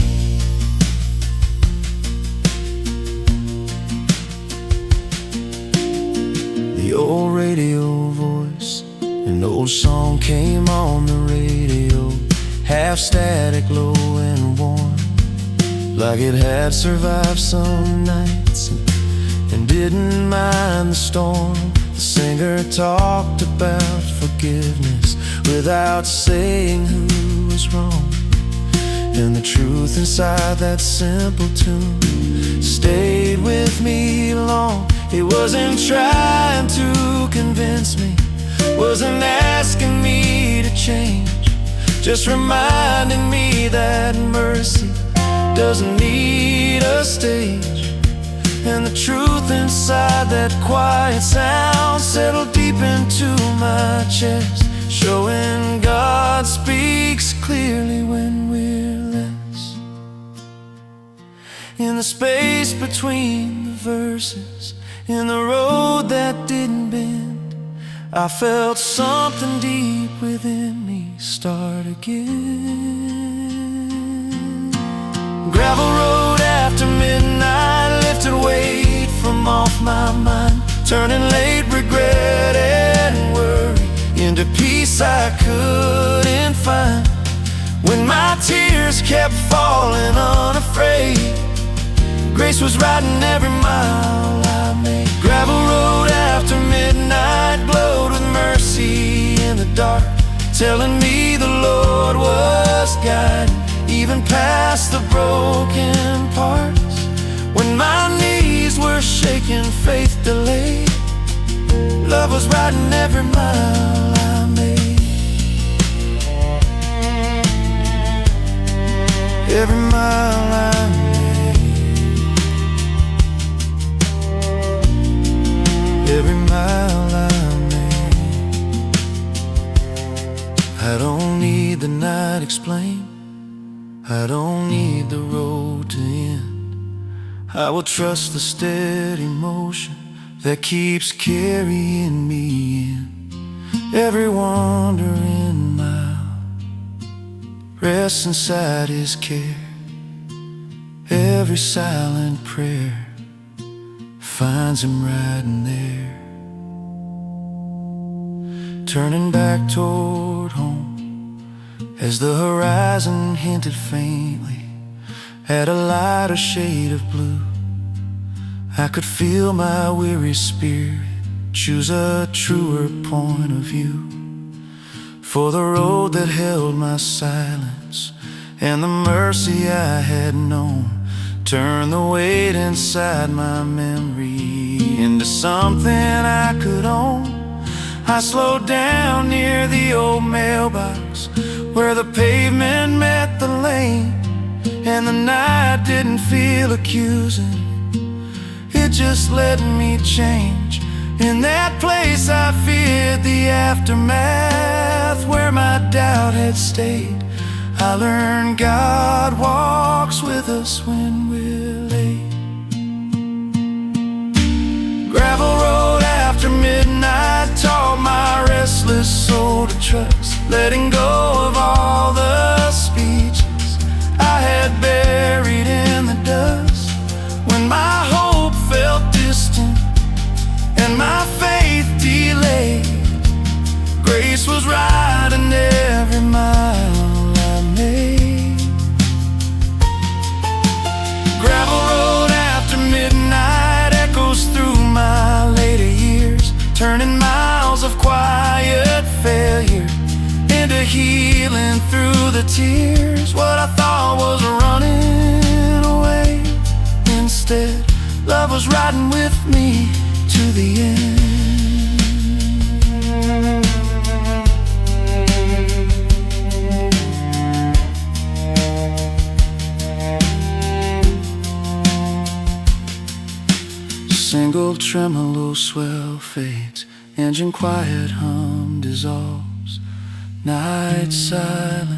The old radio voice, an old song came on the radio, half static, low and warm, like it had survived some nights and didn't mind the storm. The singer talked about forgiveness without saying who was wrong, and the truth inside that simple tune stayed with me long. It wasn't trying to convince me, wasn't asking me to change, just reminding me that mercy doesn't need a stage. And the truth inside that quiet sound settled deep into my chest, showing God speaks clearly when we're less. In the space between the verses, in the road that didn't bend, I felt something deep within me start again. Gravel road after midnight lifted weight from off my mind, turning late regret and worry into into peace I couldn't find. When my tears kept falling unafraid, grace was riding every mile I made. Gravel road after midnight glowed with mercy in the dark, telling me the Lord was guiding, even past the broken parts. When my knees were shaking, faith delayed, love was riding every mile I made. Every mile I made, every mile I made. I don't need the night explained, I don't need the road to end. I will trust the steady motion that keeps carrying me in. Every wandering mile rests inside His care. Every silent prayer finds Him right in there. Turning back toward home as the horizon hinted faintly at a lighter shade of blue, I could feel my weary spirit choose a truer point of view. For the road that held my silence and the mercy I had known turned the weight inside my memory into something I could own. I slowed down near the old mailbox where the pavement met the lane, and the night didn't feel accusing, it just let me change. In that place I feared the aftermath, where my doubt had stayed. I learned God walks with us when we're late. Gravel road after midnight taught my restless soul to trust, letting go of all the speeches I had buried in the dust. When my hope felt distant and my faith delayed, grace was riding every mile I made. Gravel road after midnight echoes through my later years, turning miles of quiet failure into healing through the tears. What I thought was running away, instead love was riding with me to the end. Single tremolo swell fades, engine quiet hum dissolves, night silence